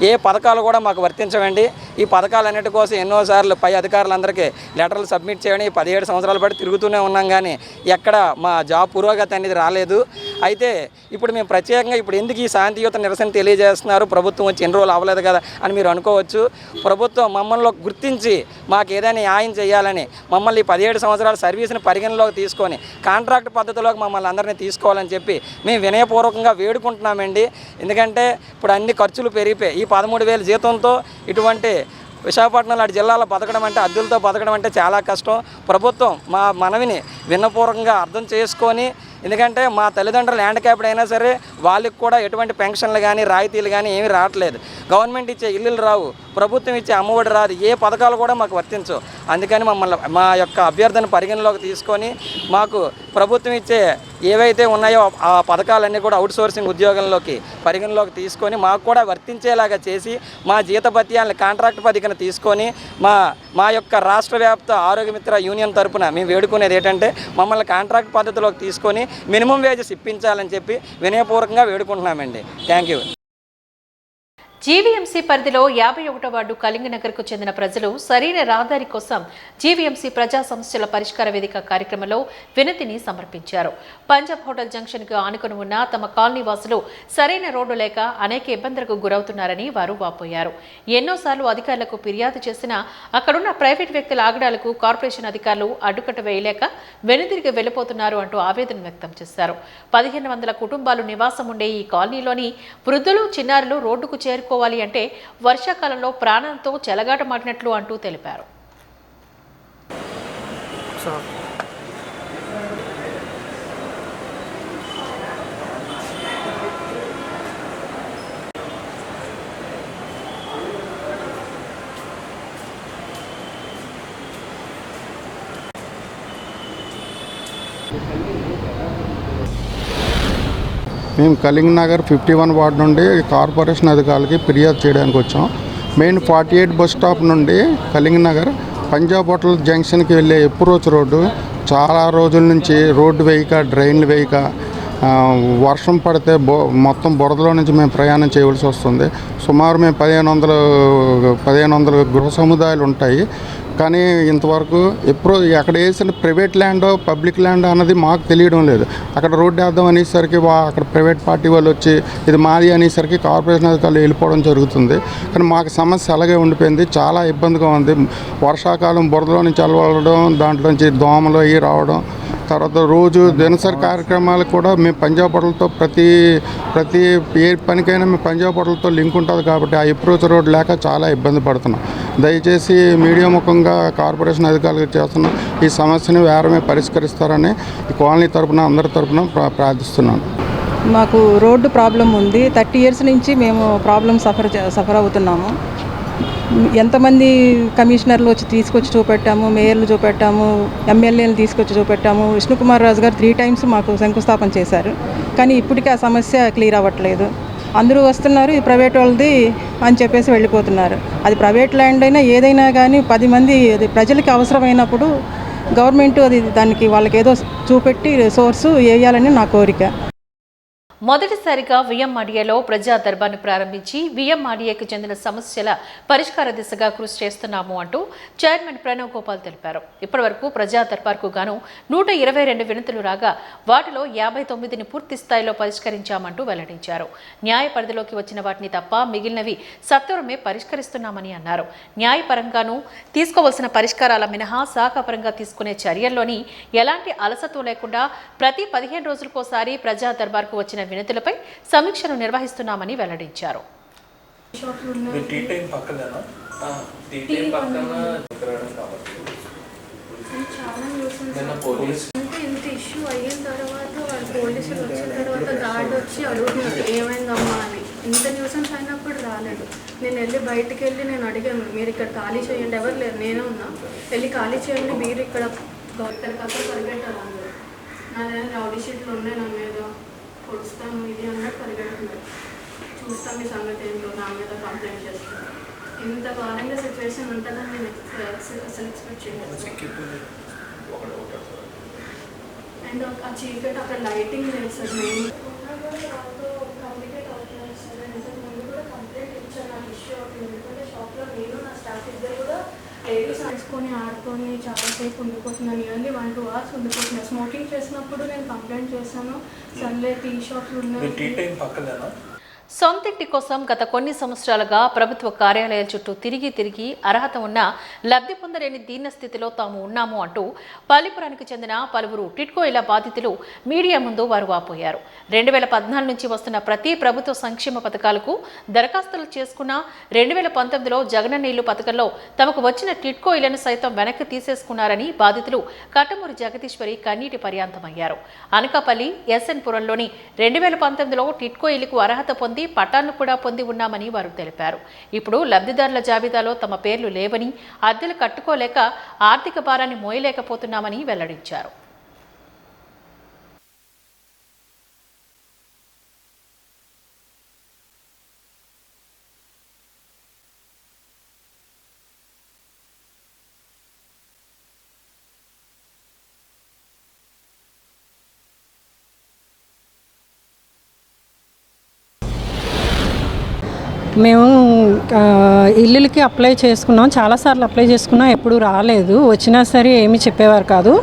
ఏ పథకాలు కూడా మాకు వర్తించవండి. ఈ పథకాలన్నిటి కోసం ఎన్నోసార్లు పై అధికారులందరికీ లెటర్లు సబ్మిట్ చేయడం 17 సంవత్సరాల పాటు తిరుగుతూనే ఉన్నాం, కానీ ఎక్కడ మా జాబ్ పురోగతి అనేది రాలేదు. అయితే ఇప్పుడు మేము ప్రత్యేకంగా ఇప్పుడు ఎందుకు ఈ శాంతియుత నిరసన తెలియజేస్తున్నారు, ప్రభుత్వం వచ్చి ఎన్ని రోజులు అవ్వలేదు కదా అని మీరు అనుకోవచ్చు. ప్రభుత్వం మమ్మల్ని గుర్తించి మాకు ఏదైనా న్యాయం చేయాలని, మమ్మల్ని 17 సంవత్సరాల సర్వీస్ని పరిగణలోకి తీసుకొని కాంట్రాక్ట్ పద్ధతిలోకి మమ్మల్ని అందరినీ తీసుకోవాలని చెప్పి మేము వినయపూర్వకంగా వేడుకుంటున్నామండి. ఎందుకంటే ఇప్పుడు అన్ని ఖర్చులు పెరిగిపోయి ఈ 13,000 జీతంతో ఇటువంటి విశాఖపట్నం లాంటి జిల్లాలో బతకడం అంటే, అద్దెలతో బతకడం అంటే చాలా కష్టం. ప్రభుత్వం మా మనవిని విన్నపూర్వకంగా అర్థం చేసుకొని, ఎందుకంటే మా తల్లిదండ్రులు హ్యాండిక్యాప్డ్ అయినా సరే వాళ్ళకి కూడా ఎటువంటి పెన్షన్లు కానీ రాయితీలు కానీ ఏమీ రావట్లేదు. గవర్నమెంట్ ఇచ్చే ఇల్లులు రావు, ప్రభుత్వం ఇచ్చే అమ్మఒడి రాదు, ఏ పథకాలు కూడా మాకు వర్తించవు. అందుకని మమ్మల్ని మా యొక్క అభ్యర్థన పరిగణలోకి తీసుకొని మాకు ప్రభుత్వం ఇచ్చే ఏవైతే ఉన్నాయో ఆ పథకాలన్నీ కూడా అవుట్సోర్సింగ్ ఉద్యోగంలోకి పరిగణలోకి తీసుకొని మాకు కూడా వర్తించేలాగా చేసి మా జీతభత్యాలను కాంట్రాక్ట్ పద్ధతిని తీసుకొని మా యొక్క రాష్ట్ర వ్యాప్త ఆరోగ్యమిత్ర యూనియన్ తరపున మేము వేడుకునేది ఏంటంటే మమ్మల్ని కాంట్రాక్ట్ పద్ధతిలోకి తీసుకొని మినిమం వేజెస్ ఇప్పించాలని చెప్పి వినయపూర్వకంగా వేడుకుంటున్నామండి. Thank you. జీవీఎంసీ పరిధిలో 51వ వార్డు కళింగనగర్కు చెందిన ప్రజలు సరైన రహదారి కోసం జీవీఎంసీ ప్రజా సమస్యల పరిష్కార వేదిక కార్యక్రమంలో వినతిని సమర్పించారు. పంజాబ్ హోటల్ జంక్షన్కు ఆనుకుని ఉన్న తమ కాలనీ వాసులు సరైన రోడ్డు లేక అనేక ఇబ్బందులకు గురవుతున్నారని వారు వాపోయారు. ఎన్నోసార్లు అధికారులకు ఫిర్యాదు చేసినా అక్కడున్న ప్రైవేట్ వ్యక్తుల ఆగడాలకు కార్పొరేషన్ అధికారులు అడ్డుకట్ట వేయలేక వెనుదిరిగి వెళ్లిపోతున్నారు అంటూ ఆవేదన వ్యక్తం చేశారు. 1500 కుటుంబాలు నివాసం ఉండే ఈ కాలనీలోని వృద్ధులు, చిన్నారులు రోడ్డుకు చేరుకోవాలి అంటే వర్షాకాలంలో ప్రాణంతో చెలగాటమాడినట్లు అంటూ తెలిపారు. మేము కళింగనగర్ 51 వార్డు నుండి కార్పొరేషన్ అధికారులకి ఫిర్యాదు చేయడానికి వచ్చాం. మెయిన్ 48 బస్ స్టాప్ నుండి కళింగనగర్ పంజాబ్ హోటల్ జంక్షన్కి వెళ్ళే అప్రోచ్ రోడ్డు చాలా రోజుల నుంచి రోడ్డు వేయక, డ్రైన్లు వేయక, వర్షం పడితే మొత్తం బురదలో నుంచి మేము ప్రయాణం చేయవలసి వస్తుంది. సుమారు మేము 1500 గృహ సముదాయాలు ఉంటాయి. కానీ ఇంతవరకు ఎప్పుడు అక్కడ వేసిన ప్రైవేట్ ల్యాండ్ పబ్లిక్ ల్యాండ్ అన్నది మాకు తెలియడం లేదు. అక్కడ రోడ్డు వేద్దాం అనేసరికి అక్కడ ప్రైవేట్ పార్టీ వాళ్ళు వచ్చి ఇది మాది అనేసరికి కార్పొరేషన్ అధికారులు వెళ్ళిపోవడం జరుగుతుంది. కానీ మాకు సమస్య అలాగే ఉండిపోయింది. చాలా ఇబ్బందిగా ఉంది. వర్షాకాలం బురదలో నుంచి అలవడం, దాంట్లో నుంచి దోమలు అవి రావడం, తర్వాత రోజు దినసరి కార్యక్రమాలకు కూడా మేము పంజాబ్ హోటల్తో ప్రతి ఏ పనికైనా మేము పంజాబ్ హోటల్తో లింక్ ఉంటుంది కాబట్టి ఆ అప్రోచ్ రోడ్ లేక చాలా ఇబ్బంది పడుతున్నాం. దయచేసి మీడియా ముఖంగా కార్పొరేషన్ అధికారులకు చేస్తున్నాం, ఈ సమస్యను వేరమే పరిష్కరిస్తారని ఈ కాలనీ తరపున అందరి తరపున ప్రార్థిస్తున్నాను. మాకు రోడ్డు ప్రాబ్లం ఉంది. 30 ఇయర్స్ నుంచి మేము ప్రాబ్లం సఫర్ అవుతున్నాము. ఎంతమంది కమిషనర్లు వచ్చి తీసుకొచ్చి చూపెట్టాము, మేయర్లు చూపెట్టాము, ఎమ్మెల్యేలు తీసుకొచ్చి చూపెట్టాము. విష్ణుకుమార్ రాజు గారు 3 times మాకు శంకుస్థాపన చేశారు. కానీ ఇప్పటికీ ఆ సమస్య క్లియర్ అవ్వట్లేదు. అందరూ వస్తున్నారు, ఇది ప్రైవేట్ వాళ్ళది అని చెప్పేసి వెళ్ళిపోతున్నారు. అది ప్రైవేట్ ల్యాండ్ అయినా ఏదైనా కానీ 10 మంది అది ప్రజలకి అవసరమైనప్పుడు గవర్నమెంట్ అది దానికి వాళ్ళకి ఏదో చూపెట్టి సోర్సు వేయాలని నా కోరిక. మొదటిసారిగా విఎంఆర్డీఏలో ప్రజా దర్బార్ను ప్రారంభించి విఎంఆర్డీఏకు చెందిన సమస్యల పరిష్కార దిశగా కృషి చేస్తున్నాము అంటూ చైర్మన్ ప్రణవ్ గోపాల్ తెలిపారు. ఇప్పటివరకు ప్రజా దర్బార్కు గాను 122 వినతులు రాగా వాటిలో 59ని పూర్తి స్థాయిలో పరిష్కరించామంటూ వెల్లడించారు. న్యాయ పరిధిలోకి వచ్చిన వాటిని తప్ప మిగిలినవి సత్వరమే పరిష్కరిస్తున్నామని అన్నారు. న్యాయపరంగానూ తీసుకోవాల్సిన పరిష్కారాల మినహా శాఖపరంగా తీసుకునే చర్యల్లోని ఎలాంటి అలసత్వం లేకుండా ప్రతి 15 రోజులకోసారి ప్రజా దర్బార్కు వచ్చిన వినతులపై సమీక్షను నిర్వహిస్తున్నామని వెల్లడించారు. ఇష్యూ అయిన తర్వాత వాళ్ళు పోలీసులు వచ్చిన తర్వాత గార్డ్ వచ్చి అడుగుతున్నారు ఏమైందమ్మా అని. ఇంత న్యూసెన్స్ అయినప్పుడు రాలేదు. నేను వెళ్ళి బయటికి వెళ్ళి నేను అడిగాను, మీరు ఇక్కడ ఖాళీ చేయండి, ఎవరు లేరు, నేనే ఉన్నా, వెళ్ళి ఖాళీ చేయండి, మీరు ఇక్కడ గౌరవ పరిగెట్టారు అందరూ. నా దగ్గర రౌడీ షీట్లు ఉన్నాయి, నా మీద కొడుస్తాను ఇది అన్నట్టు పరిగెడుతున్నారు. చూస్తాం మీ సంగతి ఏంటో, నా మీద కంప్లైంట్ చేస్తాను. ఇంత ఘోరంగా సిచ్యువేషన్ ఉంటుందని నేను అసలు ఎక్స్పెక్ట్ చేయలేదు. అండ్ ఆ చీకటి అక్కడ లైటింగ్ లేదు సార్ మెయిన్ కమ్యూనికేట్ అవుతున్నారు సార్. ఇంతకు ముందు కూడా కంప్లైంట్ ఇచ్చాను నాకు ఇష్యూ అవుతుంది. ఎందుకంటే షాప్లో నేను నా స్టాఫ్ ఇద్దరు కూడా లేడీస్ ఆడుకొని ఆడుకొని చాలాసేపు ఉండిపోతున్నాను. నియర్లీ 1-2 hours ఉండిపోతున్నాను. స్మోకింగ్ చేసినప్పుడు నేను కంప్లైంట్ చేశాను. సర్లే టీ షాప్లు ఉన్నాయి. సొంతింటి కోసం గత కొన్ని సంవత్సరాలుగా ప్రభుత్వ కార్యాలయాల చుట్టూ తిరిగి అర్హత ఉన్న లబ్ధి పొందలేని దీన స్థితిలో తాము ఉన్నాము అంటూ పల్లిపురానికి చెందిన పలువురు టిడ్కో ఇళ్ల బాధితులు మీడియా ముందు వారు వాపోయారు. 2014 నుంచి వస్తున్న ప్రతి ప్రభుత్వ సంక్షేమ పథకాలకు దరఖాస్తులు చేసుకున్న 2019లో జగనన్న ఇల్లు పథకంలో తమకు వచ్చిన టిడ్కో ఇళ్లను సైతం వెనక్కి తీసేసుకున్నారని బాధితులు కట్టమూరి జగదీశ్వరి కన్నీటి పర్యాంతమయ్యారు. అనకాపల్లి ఎస్ఎన్ పురంలోని 2019లో టిడ్కో ఇళ్లకు అర్హత పొంది పట్టాలను కూడా పొంది ఉన్నామని వారు తెలిపారు. ఇప్పుడు లబ్ధిదారుల జాబితాలో తమ పేర్లు లేవని, అద్దెలు కట్టుకోలేక ఆర్థిక భారాన్ని మోయలేకపోతున్నామని వెల్లడించారు. మేము ఇల్లులకి అప్లై చేసుకున్నాం, చాలాసార్లు అప్లై చేసుకున్నాం, ఎప్పుడు రాలేదు. వచ్చినా సరే ఏమీ చెప్పేవారు కాదు.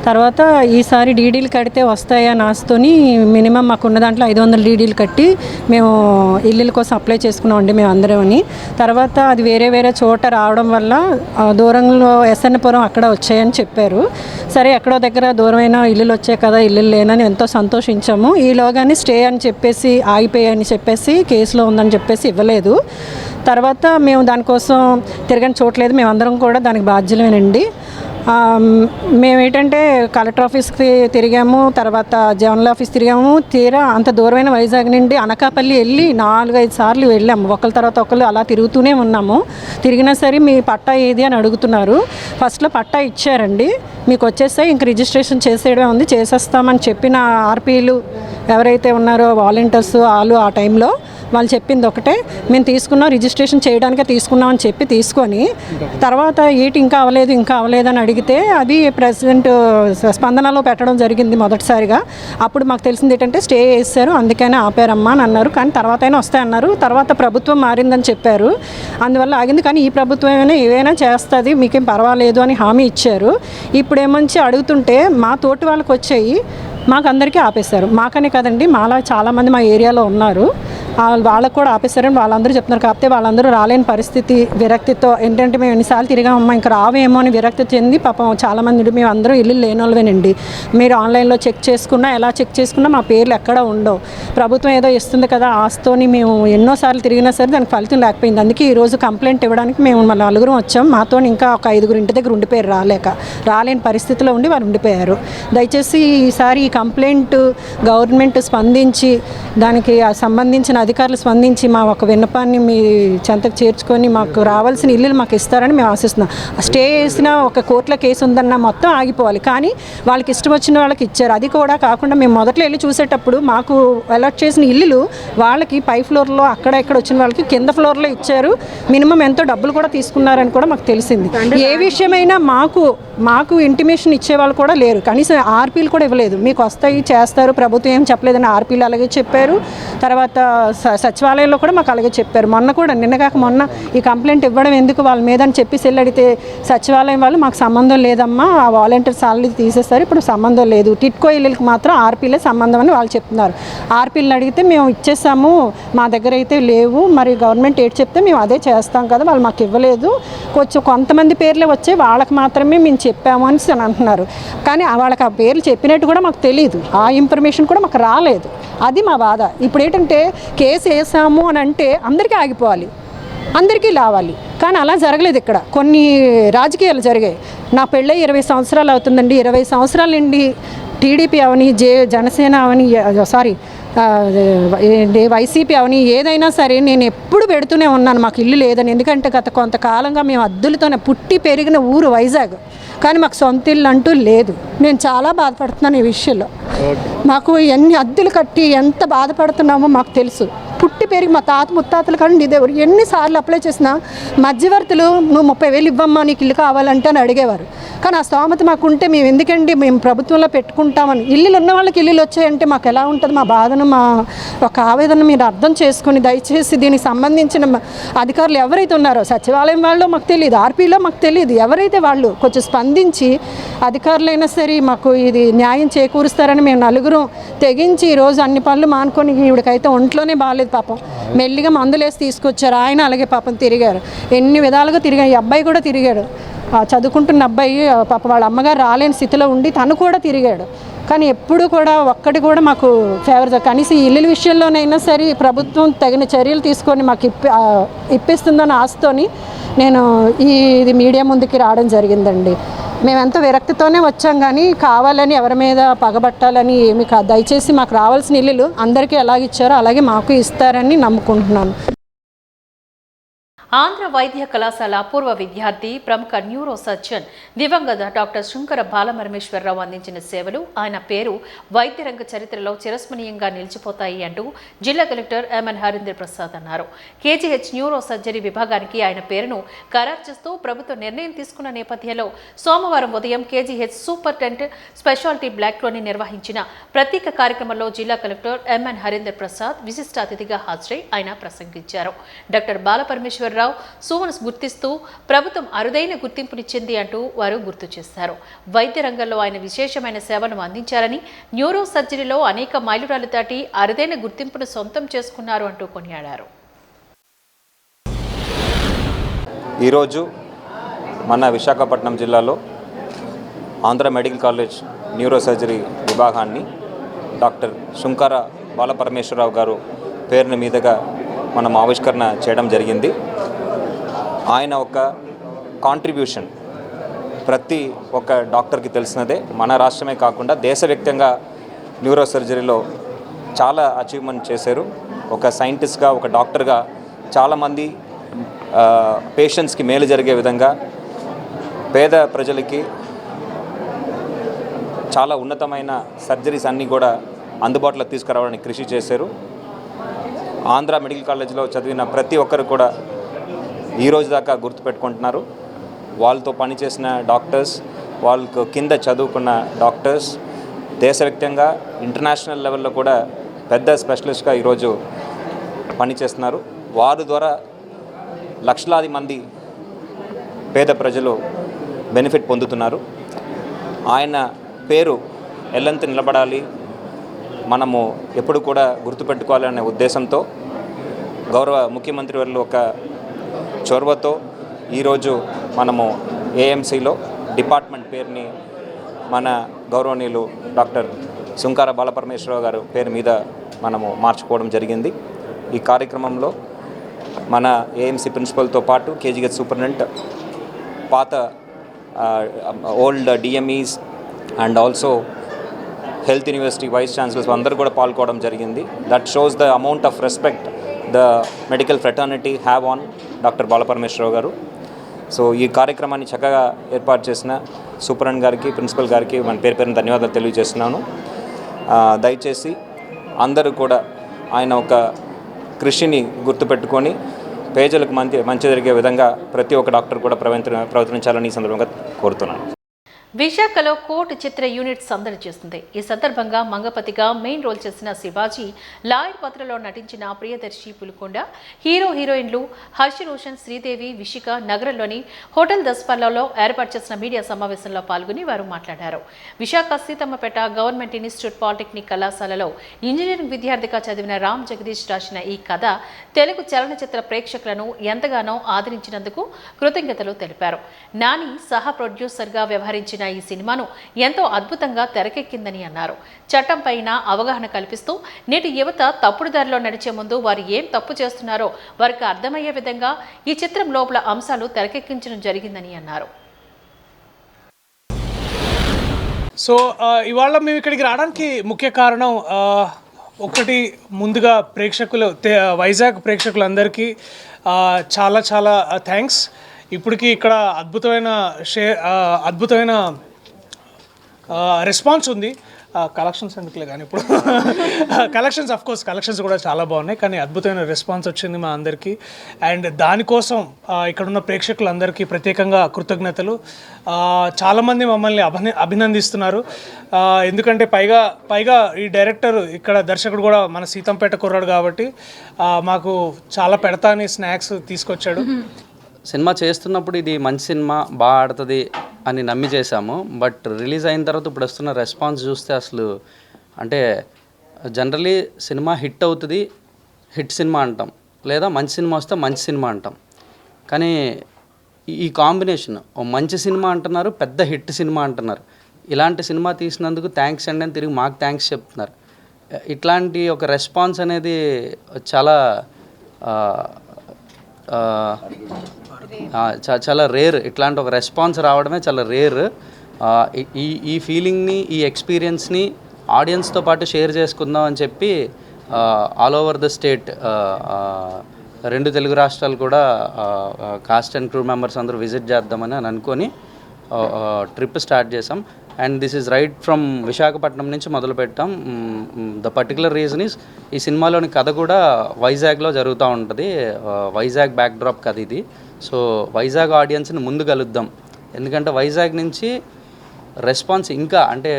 తర్వాత ఈసారి డీడీలు కడితే వస్తాయని ఆశతోని మినిమం మాకున్న దాంట్లో 500 డీడీలు కట్టి మేము ఇల్లుల కోసం అప్లై చేసుకున్నామండి మేము అందరమని. తర్వాత అది వేరే చోట రావడం వల్ల దూరంలో ఎస్ఎన్పురం అక్కడ వచ్చాయని చెప్పారు. సరే ఎక్కడో దగ్గర దూరమైన ఇల్లులు వచ్చాయి కదా, ఇల్లులు లేనని ఎంతో సంతోషించాము. ఈలోగానే స్టే అని చెప్పేసి ఆగిపోయాయని చెప్పేసి కేసులో ఉందని చెప్పేసి ఇవ్వలేదు. తర్వాత మేము దానికోసం తిరగని చూడలేదు, మేమందరం కూడా దానికి బాధ్యులమేనండి. మేమేంటంటే కలెక్టర్ ఆఫీస్కి తిరిగాము, తర్వాత జనరల్ ఆఫీస్ తిరిగాము. తీరా అంత దూరమైన వైజాగ్ నుండి అనకాపల్లి వెళ్ళి 4-5 సార్లు వెళ్ళాము. ఒకరి తర్వాత ఒకరు అలా తిరుగుతూనే ఉన్నాము. తిరిగినా సరే మీ పట్టా ఏది అని అడుగుతున్నారు. ఫస్ట్లో పట్టా ఇచ్చారండి, మీకు వచ్చేస్తాయి, ఇంక రిజిస్ట్రేషన్ చేసేయడమే ఉంది, చేసేస్తామని చెప్పిన ఆర్పీలు ఎవరైతే ఉన్నారో వాలంటీర్స్ వాళ్ళు ఆ టైంలో వాళ్ళు చెప్పింది ఒకటే, మేము తీసుకున్నాం, రిజిస్ట్రేషన్ చేయడానికే తీసుకున్నాం అని చెప్పి తీసుకొని తర్వాత ఇంకా అవ్వలేదు అని అడిగితే అది ప్రెసిడెంట్ స్పందనలో పెట్టడం జరిగింది మొదటిసారిగా. అప్పుడు మాకు తెలిసింది ఏంటంటే స్టే చేశారు, అందుకనే ఆపారమ్మా అని అన్నారు. కానీ తర్వాత అయినా వస్తాయన్నారు. తర్వాత ప్రభుత్వం మారిందని చెప్పారు, అందువల్ల ఆగింది. కానీ ఈ ప్రభుత్వం ఏవైనా చేస్తుంది, మీకేం పర్వాలేదు అని హామీ ఇచ్చారు. ఇప్పుడేమంచి అడుగుతుంటే మా తోటి వాళ్ళకి వచ్చాయి, మాకు అందరికీ ఆపేశారు. మాకనే కదండి, మాలా చాలామంది మా ఏరియాలో ఉన్నారు, వాళ్ళకు కూడా ఆపేశారని వాళ్ళందరూ చెప్తున్నారు. కాకపోతే వాళ్ళందరూ రాలేని పరిస్థితి విరక్తితో ఏంటంటే మేము ఎన్నిసార్లు తిరిగామమ్మా ఇంకా రావేమో అని విరక్తి చెంది పాపం చాలామంది మేము అందరూ ఇల్లు లేని వాళ్ళవేనండి. మీరు ఆన్లైన్లో చెక్ చేసుకున్నా ఎలా చెక్ చేసుకున్నా మా పేర్లు ఎక్కడ ఉండవు. ప్రభుత్వం ఏదో ఇస్తుంది కదా ఆస్తోని మేము ఎన్నోసార్లు తిరిగినా సరే దానికి ఫలితం లేకపోయింది. అందుకే ఈరోజు కంప్లైంట్ ఇవ్వడానికి మేము మన 4 వచ్చాం. మాతో ఇంకా ఒక 5 ఇంటి దగ్గర ఉండిపోయారు, రాలేని పరిస్థితిలో ఉండి వారు ఉండిపోయారు. దయచేసి ఈసారి ఈ కంప్లైంట్ గవర్నమెంట్ స్పందించి దానికి సంబంధించిన అధికారులు స్పందించి మా ఒక విన్నపాన్ని మీ చెంతకు చేర్చుకొని మాకు రావాల్సిన ఇల్లులు మాకు ఇస్తారని మేము ఆశిస్తున్నాం. స్టే చేసిన ఒక కోర్టులో కేసు ఉందన్న మొత్తం ఆగిపోవాలి, కానీ వాళ్ళకి ఇష్టం వచ్చిన వాళ్ళకి ఇచ్చారు. అది కూడా కాకుండా మేము మొదట్లో వెళ్ళి చూసేటప్పుడు మాకు అలాట్ చేసిన ఇల్లులు వాళ్ళకి పై ఫ్లోర్లో అక్కడ ఇక్కడ వచ్చిన వాళ్ళకి కింద ఫ్లోర్లో ఇచ్చారు. మినిమం ఎంతో డబ్బులు కూడా తీసుకున్నారని కూడా మాకు తెలిసింది. ఏ విషయమైనా మాకు ఇంటిమేషన్ ఇచ్చేవాళ్ళు కూడా లేరు, కనీసం ఆర్పీలు కూడా ఇవ్వలేదు. మీకు వస్తాయి చేస్తారు, ప్రభుత్వం ఏం చెప్పలేదని ఆర్పీలు అలాగే చెప్పారు. తర్వాత సచివాలయంలో కూడా మాకు అలాగే చెప్పారు. మొన్న ఈ కంప్లైంట్ ఇవ్వడం ఎందుకు వాళ్ళ మీద అని చెప్పి అడిగితే సచివాలయం వాళ్ళు మాకు సంబంధం లేదమ్మా, ఆ వాలంటీర్స్ ఆల్రెడీ తీసేస్తారు, ఇప్పుడు సంబంధం లేదు, టిడ్కో ఇళ్ళకి మాత్రం ఆర్పీలే సంబంధం అని వాళ్ళు చెప్తున్నారు. ఆర్పీలను అడిగితే మేము ఇచ్చేసాము, మా దగ్గర అయితే లేవు, మరి గవర్నమెంట్ ఏంటి చెప్తే మేము అదే చేస్తాం కదా, వాళ్ళు మాకు ఇవ్వలేదు, కొంతమంది పేర్లే వచ్చాయి, వాళ్ళకి మాత్రమే మేము చెప్పాము అని అంటున్నారు. కానీ వాళ్ళకి ఆ పేర్లు చెప్పినట్టు కూడా మాకు తెలియదు, ఆ ఇన్ఫర్మేషన్ కూడా మాకు రాలేదు. అది మా బాధ. ఇప్పుడు ఏంటంటే కేసు వేసాము అని అంటే అందరికీ ఆగిపోవాలి, అందరికీ లావాలి, కానీ అలా జరగలేదు. ఇక్కడ కొన్ని రాజకీయాలు జరిగాయి. నా పెళ్ళై 20 సంవత్సరాలు అవుతుందండి. 20 సంవత్సరాల నుండి టీడీపీ అవని జనసేన అవని వైసీపీ అవని ఏదైనా సరే నేను ఎప్పుడు పెడుతూనే ఉన్నాను మాకు ఇల్లు లేదని. ఎందుకంటే గత కొంతకాలంగా మేము అద్దెలతోనే పుట్టి పెరిగిన ఊరు వైజాగ్, కానీ మాకు సొంత ఇల్లు అంటూ లేదు. నేను చాలా బాధపడుతున్నాను ఈ విషయంలో. మాకు ఎన్ని అద్దెలు కట్టి ఎంత బాధపడుతున్నామో మాకు తెలుసు. పుట్టి పెరిగి మా తాత ముత్తాతల కండి ఇదేవారు. ఎన్నిసార్లు అప్లై చేసినా మధ్యవర్తులు నువ్వు 30,000 ఇవ్వమ్మా నీకు ఇల్లు కావాలంటే అని అడిగేవారు. కానీ ఆ స్తోమత మాకుంటే మేము ఎందుకండి మేము ప్రభుత్వంలో పెట్టుకుంటామని. ఇల్లులు ఉన్న వాళ్ళకి ఇల్లులు వచ్చాయంటే మాకు ఎలా ఉంటుంది, మా బాధను మా ఒక ఆవేదన మీరు అర్థం చేసుకుని దయచేసి దీనికి సంబంధించిన అధికారులు ఎవరైతే ఉన్నారో సచివాలయం వాళ్ళు మాకు తెలియదు, ఆర్పీలో మాకు తెలియదు, ఎవరైతే వాళ్ళు కొంచెం స్పందించి అధికారులైనా సరే మాకు ఇది న్యాయం చేకూరుస్తారని మేము నలుగురం తెగించి ఈరోజు అన్ని పనులు మానుకొని ఈవిడకైతే ఒంట్లోనే బాగాలేదు పాపం, మెల్లిగా మందులేసి తీసుకొచ్చారు. ఆయన అలాగే పాపం తిరిగారు, ఎన్ని విధాలుగా తిరిగారు. ఈ అబ్బాయి కూడా తిరిగాడు, చదువుకుంటున్న అబ్బాయి పాప వాళ్ళ అమ్మగారు రాలేని స్థితిలో ఉండి తను కూడా తిరిగాడు. కానీ ఎప్పుడు కూడా ఒక్కటి కూడా మాకు ఫేవర్ కనీసం ఈ ఇల్లుల విషయంలోనైనా సరే ప్రభుత్వం తగిన చర్యలు తీసుకొని మాకు ఇప్పిస్తుందని ఆశతోని నేను ఇది మీడియా ముందుకి రావడం జరిగిందండి. మేమెంతో విరక్తితోనే వచ్చాం కానీ కావాలని ఎవరి మీద పగబట్టాలని ఏమి కాదు. దయచేసి మాకు రావాల్సిన ఇల్లులు అందరికీ ఎలాగిచ్చారో అలాగే మాకు ఇస్తారని నమ్ముకుంటున్నాను. ఆంధ్ర వైద్య కళాశాల పూర్వ విద్యార్థి ప్రముఖ న్యూరో సర్జన్ దివంగత డాక్టర్ శుంకర బాలపరమేశ్వరరావు అందించిన సేవలు ఆయన పేరు వైద్య రంగ చరిత్రలో చిరస్మరణీయంగా నిలిచిపోతాయి అంటూ జిల్లా కలెక్టర్ ఎంఎన్ హరీంద్ర ప్రసాద్ అన్నారు. కేజీహెచ్ న్యూరో సర్జరీ విభాగానికి ఆయన పేరును ఖరారు చేస్తూ ప్రభుత్వం నిర్ణయం తీసుకున్న నేపథ్యంలో సోమవారం ఉదయం కేజీహెచ్ సూపరింటెండెంట్ స్పెషాలిటీ బ్లాక్లోని నిర్వహించిన ప్రత్యేక కార్యక్రమంలో జిల్లా కలెక్టర్ ఎంఎన్ హరీంద్ర ప్రసాద్ విశిష్ట అతిథిగా హాజరై ఆయన ప్రసంగించారు. డాక్టర్ బాలపరమేశ్వర సువను గుర్తిస్తూ ప్రభుత్వం అరుదైన గుర్తింపునిచ్చింది అంటూ వారు గుర్తు చేశారు. వైద్య రంగంలో ఆయన విశేషమైన సేవలను అందించారని, న్యూరో సర్జరీలో అనేక మైలురాళ్లు దాటి అరుదైన గుర్తింపును సొంతం చేసుకున్నారు అంటూ కొనియాడారు. ఈరోజు మన విశాఖపట్నం జిల్లాలో Andhra medical college neuro surgery విభాగాన్ని డాక్టర్ శుంకర బాలపరమేశ్వరరావు గారు పేరుని మీదుగా మనం ఆవిష్కరణ చేయడం జరిగింది. ఆయన ఒక కాంట్రిబ్యూషన్ ప్రతి ఒక్క డాక్టర్కి తెలిసినదే. మన రాష్ట్రమే కాకుండా దేశవ్యాప్తంగా న్యూరో సర్జరీలో చాలా అచీవ్మెంట్ చేశారు. ఒక సైంటిస్ట్గా, ఒక డాక్టర్గా చాలామంది పేషెంట్స్కి మేలు జరిగే విధంగా పేద ప్రజలకి చాలా ఉన్నతమైన సర్జరీస్ అన్నీ కూడా అందుబాటులో తీసుకురావడానికి కృషి చేశారు. ఆంధ్ర మెడికల్ కాలేజ్లో చదివిన ప్రతి ఒక్కరు కూడా ఈరోజు దాకా గుర్తుపెట్టుకుంటున్నారు. వాళ్ళతో పనిచేసిన డాక్టర్స్, వాళ్ళకు కింద చదువుకున్న డాక్టర్స్ దేశవ్యాప్తంగా ఇంటర్నేషనల్ లెవెల్లో కూడా పెద్ద స్పెషలిస్ట్గా ఈరోజు పనిచేస్తున్నారు. వారి ద్వారా లక్షలాది మంది పేద ప్రజలు బెనిఫిట్ పొందుతున్నారు. ఆయన పేరు ఎల్లంత నిలబడాలి, మనము ఎప్పుడు కూడా గుర్తుపెట్టుకోవాలనే ఉద్దేశంతో గౌరవ ముఖ్యమంత్రి వర్యులు ఒక చొరవతో ఈరోజు మనము ఏఎంసీలో డిపార్ట్మెంట్ పేరుని మన గౌరవనీయులు డాక్టర్ శుంకర బాలపరమేశ్వరరావు గారు పేరు మీద మనము మార్చుకోవడం జరిగింది. ఈ కార్యక్రమంలో మన ఏఎంసీ ప్రిన్సిపల్తో పాటు కేజీహెచ్ సూపరింటెండెంట్, పాత old DMEs and also health university vice chancellors అందరూ కూడా పాల్గొనడం జరిగింది. That shows the amount of respect the medical fraternity have on doctor Balaparameswararao garu. So ఈ కార్యక్రమాన్ని చక్కగా ఏర్పాటు చేసిన సూపరింటెండెంట్ గారికి, ప్రిన్సిపల్ గారికి మన పేరున ధన్యవాదాలు తెలియజేస్తున్నాను. దయచేసి అందరూ కూడా ఆయన ఒక కృషిని గుర్తుపెట్టుకొని పేదలకు మంచి జరిగే విధంగా ప్రతి ఒక్క డాక్టర్ కూడా ప్రవర్తించాలని ఈ సందర్భంగా కోరుతున్నాను. విశాఖలో కోర్టు చిత్ర యూనిట్ సందడి చేస్తుంది. ఈ సందర్భంగా మంగపతిగా మెయిన్ రోల్ చేసిన శివాజీ, లాయర్ పాత్రలో నటించిన ప్రియదర్శి పులికొండ, హీరోయిన్లు హర్ష రోషన్, శ్రీదేవి, విషిక నగరంలోని హోటల్ దస్పల్లాలో ఏర్పాటు చేసిన మీడియా సమావేశంలో పాల్గొని వారు మాట్లాడారు. Visakha Seethammapeta government institute polytechnic కళాశాలలో ఇంజనీరింగ్ విద్యార్థిగా చదివిన రామ్ జగదీష్ రాసిన ఈ కథ తెలుగు చలనచిత్ర ప్రేక్షకులను ఎంతగానో ఆదరించినందుకు కృతజ్ఞతలు తెలిపారు. నాని సహా ప్రొడ్యూసర్గా వ్యవహరించిన ఈ సినిమాను ఎంతో అద్భుతంగా తెరకెక్కిందని అన్నారు. చట్టం పైన అవగాహన కల్పిస్తూ నేటి యువత తప్పుడు దారిలో నడిచే ముందు వారు ఏం తప్పు చేస్తున్నారో వారికి అర్థమయ్యే విధంగా ఈ చిత్రం లోపల అంశాలు తెరకెక్కించడం జరిగిందని అన్నారు. సో ఇవాళ మేము ఇక్కడికి రావడానికి ముఖ్య కారణం ఒకటి, ముందుగా వైజాగ్ ప్రేక్షకులందరికీ చాలా చాలా థ్యాంక్స్. ఇప్పటికీ ఇక్కడ అద్భుతమైన రెస్పాన్స్ ఉంది. కలెక్షన్స్ ఎందుకులే కానీ ఇప్పుడు కలెక్షన్స్ కోర్స్ కలెక్షన్స్ కూడా చాలా బాగున్నాయి, కానీ అద్భుతమైన రెస్పాన్స్ వచ్చింది మా అందరికీ. అండ్ దానికోసం ఇక్కడున్న ప్రేక్షకులందరికీ ప్రత్యేకంగా కృతజ్ఞతలు. చాలామంది మమ్మల్ని అభినందిస్తున్నారు. ఎందుకంటే పైగా ఈ డైరెక్టర్ ఇక్కడ దర్శకుడు కూడా మన సీతంపేట కుర్రాడు కాబట్టి మాకు చాలా పెడతా అని స్నాక్స్ తీసుకొచ్చాడు. సినిమా చేస్తున్నప్పుడు ఇది మంచి సినిమా బాగా ఆడుతుంది అని నమ్మి చేశాము. బట్ రిలీజ్ అయిన తర్వాత ఇప్పుడు వస్తున్న రెస్పాన్స్ చూస్తే అసలు అంటే జనరలీ సినిమా హిట్ అవుతుంది, హిట్ సినిమా అంటాం, లేదా మంచి సినిమా వస్తే మంచి సినిమా అంటాం. కానీ ఈ కాంబినేషన్ మంచి సినిమా అంటున్నారు, పెద్ద హిట్ సినిమా అంటున్నారు. ఇలాంటి సినిమా తీసినందుకు థ్యాంక్స్ అండి అని తిరిగి మాకు థ్యాంక్స్ చెప్తున్నారు. ఇట్లాంటి ఒక రెస్పాన్స్ అనేది చాలా చాలా రేర్. ఇట్లాంటి ఒక రెస్పాన్స్ రావడమే చాలా రేర్. ఈ ఫీలింగ్ని, ఈ ఎక్స్పీరియన్స్ని ఆడియన్స్తో పాటు షేర్ చేసుకుందాం అని చెప్పి all over the state 2 Telugu రాష్ట్రాలు కూడా కాస్ట్ అండ్ క్రూ మెంబర్స్ అందరూ విజిట్ చేద్దామని అనుకొని ట్రిప్ స్టార్ట్ చేసాం. And this is right from Visakhapatnam నుంచి మొదలుపెట్టాం. ద పర్టికులర్ రీజన్ ఈజ్ ఈ సినిమాలోని కథ కూడా వైజాగ్లో జరుగుతూ ఉంటుంది. వైజాగ్ బ్యాక్డ్రాప్ కథ ఇది. సో వైజాగ్ ఆడియన్స్ని ముందు కలుద్దాం, ఎందుకంటే వైజాగ్ నుంచి రెస్పాన్స్ ఇంకా అంటే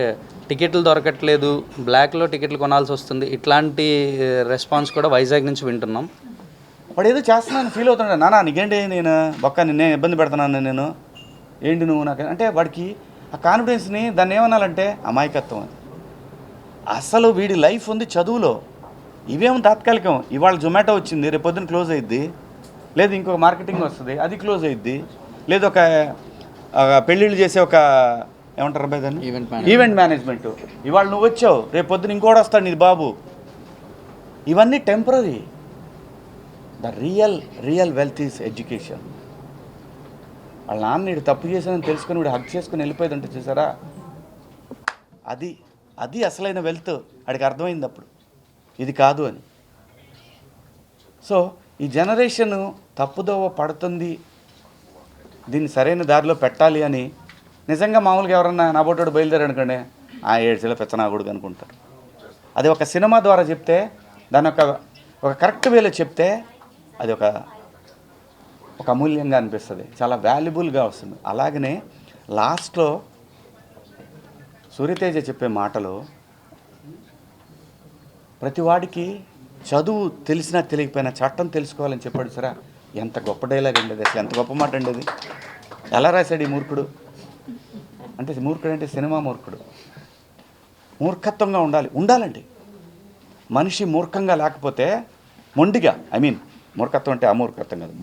టికెట్లు దొరకట్లేదు, బ్లాక్లో టికెట్లు కొనాల్సి వస్తుంది, ఇట్లాంటి రెస్పాన్స్ కూడా వైజాగ్ నుంచి వింటున్నాం. వాడు ఏదో చేస్తున్నాను ఫీల్ అవుతున్నాడు. నానా నీకేంటి, నేను బొక్క నిన్నే ఇబ్బంది పెడుతున్నాను, నేను ఏంటి నువ్వు నాకు అంటే వాడికి ఆ కాన్ఫిడెన్స్ని దాన్ని ఏమనాలంటే అమాయకత్వం. అది అసలు వీడి లైఫ్ ఉంది చదువులో. ఇవేమో తాత్కాలికం. ఇవాళ జొమాటో వచ్చింది, రేపు పొద్దున్న క్లోజ్ అయ్యిద్ది, లేదు ఇంకొక మార్కెటింగ్ వస్తుంది అది క్లోజ్ అయ్యిద్ది, లేదు ఒక పెళ్ళిళ్ళు చేసే ఒక ఏమంటారు అబ్బాయి దాన్ని ఈవెంట్ మేనేజ్మెంట్. ఇవాళ నువ్వు వచ్చావు, రేపు పొద్దున ఇంకోటి వస్తాడు నీది బాబు. ఇవన్నీ temporary. The real wealth is education. వాళ్ళ నాన్న వీడు తప్పు చేశానని తెలుసుకొని వీడు హక్ చేసుకుని వెళ్ళిపోయేదంటే చూసారా, అది అసలైన వెల్త్. వాడికి అర్థమైంది అప్పుడు ఇది కాదు అని. సో ఈ జనరేషన్ తప్పుదోవ పడుతుంది, దీన్ని సరైన దారిలో పెట్టాలి అని నిజంగా మామూలుగా ఎవరన్నా నాబోటోడు బయలుదేరాడు అనుకోండి, ఆ 7 సెల పెచ్చనాగుడు అనుకుంటారు. అది ఒక సినిమా ద్వారా చెప్తే, దాని ఒక కరెక్ట్ వేలో చెప్తే అది ఒక అమూల్యంగా అనిపిస్తుంది, చాలా వాల్యుబుల్గా వస్తుంది. అలాగనే లాస్ట్లో సూర్యతేజ చెప్పే మాటలు ప్రతివాడికి చదువు తెలిసినా తెలియకపోయినా చట్టం తెలుసుకోవాలని చెప్పాడు సరే. ఎంత గొప్ప డైలాగ్ అండి అది, అసలు ఎంత గొప్ప మాట అండి అది. ఎలా రాశాడు ఈ మూర్ఖుడు అంటే, మూర్ఖుడు అంటే సినిమా మూర్ఖుడు. మూర్ఖత్వంగా ఉండాలండి మనిషి. మూర్ఖంగా లేకపోతే మొండిగా, మూర్ఖత్వం అంటే అమూర్ఖత్వం కాదు,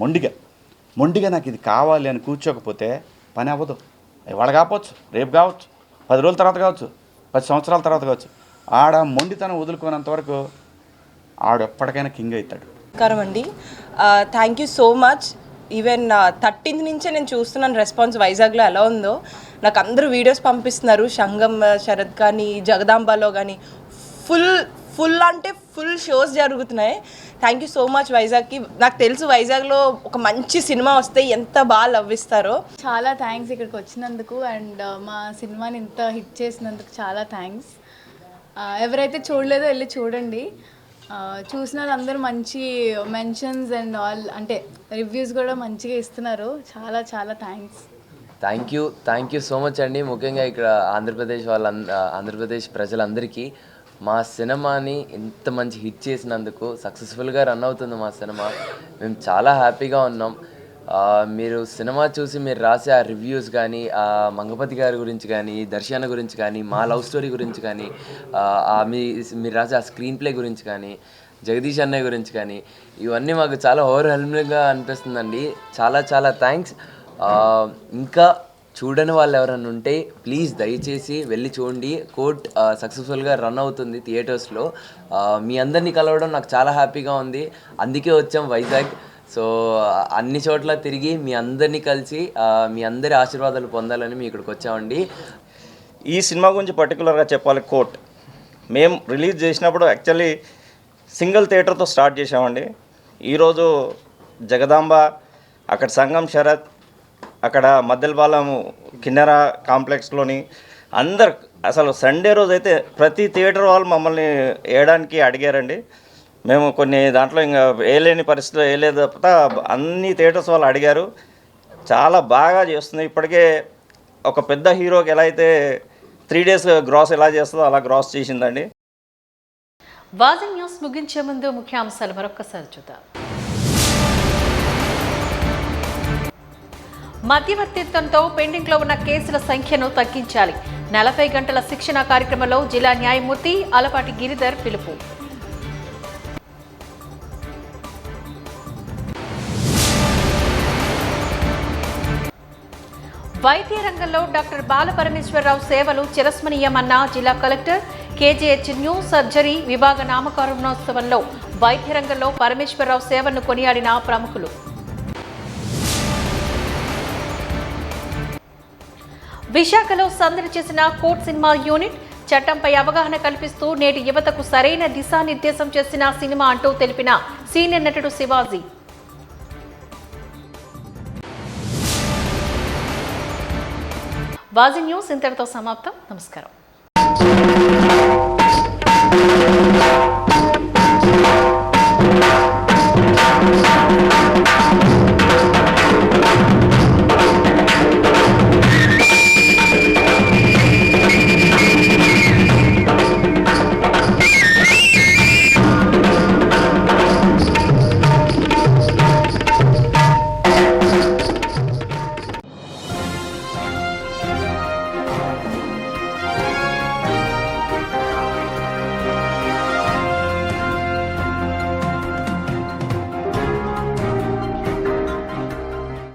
మొండిగా నాకు ఇది కావాలి అని కూర్చోకపోతే పని అవ్వదు. ఇవాళ కావచ్చు, రేపు కావచ్చు, 10 రోజుల తర్వాత కావచ్చు, 10 సంవత్సరాల తర్వాత కావచ్చు. ఆడ మొండితనం వదులుకోనంతవరకు ఆడు ఎప్పటికైనా కింగ్ అవుతాడు. నమస్కారం అండి, thank you so much. Even 13th నుంచే నేను చూస్తున్నాను రెస్పాన్స్ వైజాగ్లో ఎలా ఉందో. నాకు అందరూ వీడియోస్ పంపిస్తున్నారు, సంగం శరత్ కానీ జగదాంబలో కానీ ఫుల్ అంటే ఫుల్ షోస్ జరుగుతున్నాయి. థ్యాంక్ యూ సో మచ్ వైజాగ్కి. నాకు తెలుసు వైజాగ్లో ఒక మంచి సినిమా వస్తే ఎంత బాగా లవ్ ఇస్తారో. చాలా థ్యాంక్స్ ఇక్కడికి వచ్చినందుకు అండ్ మా సినిమాని ఇంత హిట్ చేసినందుకు చాలా థ్యాంక్స్. ఎవరైతే చూడలేదో వెళ్ళి చూడండి. చూసిన వాళ్ళందరూ మంచి మెన్షన్స్ అండ్ ఆల్ అంటే రివ్యూస్ కూడా మంచిగా ఇస్తున్నారు. చాలా చాలా thanks. Thank you so much అండి. ముఖ్యంగా ఇక్కడ ఆంధ్రప్రదేశ్ ప్రజలందరికీ మా సినిమాని ఇంత మంచి హిట్ చేసినందుకు, సక్సెస్ఫుల్గా రన్ అవుతుంది మా సినిమా, మేము చాలా హ్యాపీగా ఉన్నాం. మీరు సినిమా చూసి మీరు రాసే ఆ రివ్యూస్ కానీ, మంగపతి గారి గురించి కానీ, దర్శన గురించి కానీ, మా లవ్ స్టోరీ గురించి కానీ, మీరు రాసే ఆ స్క్రీన్ ప్లే గురించి కానీ, జగదీష్ అన్నయ్య గురించి కానీ, ఇవన్నీ మాకు చాలా ఓవర్వెల్మింగ్గా అనిపిస్తుందండి. చాలా చాలా థ్యాంక్స్. ఇంకా చూడని వాళ్ళు ఎవరైనా ఉంటే ప్లీజ్ దయచేసి వెళ్ళి చూడండి. కోర్ట్ సక్సెస్ఫుల్గా రన్ అవుతుంది థియేటర్స్లో. మీ అందరినీ కలవడం నాకు చాలా హ్యాపీగా ఉంది, అందుకే వచ్చాం వైజాగ్. సో అన్ని చోట్ల తిరిగి మీ అందరినీ కలిసి మీ అందరి ఆశీర్వాదాలు పొందాలని మీ ఇక్కడికి వచ్చామండి. ఈ సినిమా గురించి పర్టికులర్గా చెప్పాలి, కోర్ట్ మేము రిలీజ్ చేసినప్పుడు యాక్చువల్లీ సింగిల్ థియేటర్తో స్టార్ట్ చేసామండి. ఈరోజు జగదాంబ, అక్కడ సంగం శరత్, అక్కడ మద్దెలపాలెం కిన్నెర కాంప్లెక్స్లోని అందరు అసలు సండే రోజు అయితే ప్రతి థియేటర్ వాళ్ళు మమ్మల్ని వేయడానికి అడిగారండి. మేము కొన్ని దాంట్లో ఇంకా వేయలేని పరిస్థితిలో వేయలేదు తప్ప అన్ని థియేటర్స్ వాళ్ళు అడిగారు. చాలా బాగా చేస్తుంది. ఇప్పటికే ఒక పెద్ద హీరోకి ఎలా అయితే 3 days గ్రాస్ ఎలా చేస్తుందో అలా గ్రాస్ చేసిందండి. వాజన్ న్యూస్ ముగించే ముందు ముఖ్యాంశాలు మరొకసారి చూద్దాం. మధ్యవర్తిత్వంతో పెండింగ్లో ఉన్న కేసుల సంఖ్యను తగ్గించాలి. 40 గంటల శిక్షణ కార్యక్రమంలో జిల్లా న్యాయమూర్తి అలపాటి గిరిధర్ పిలుపు. వైద్య రంగంలో డాక్టర్ బాలపరమేశ్వరరావు సేవలు చిరస్మరణీయమన్న జిల్లా కలెక్టర్. కేజీహెచ్ న్యూ సర్జరీ విభాగ నామకరణోత్సవంలో వైద్య రంగంలో పరమేశ్వరరావు సేవలను కొనియాడిన ప్రముఖులు. విశాఖలో సందడి చేసిన కోర్ట్ సినిమా యూనిట్. చట్టంపై అవగాహన కల్పిస్తూ నేటి యువతకు సరైన దిశానిర్దేశం చేసిన సినిమా అంటూ తెలిపిన సీనియర్ నటుడు శివాజీ. వాజీ న్యూస్ ఇంతటితో సమాప్తం. నమస్కారం.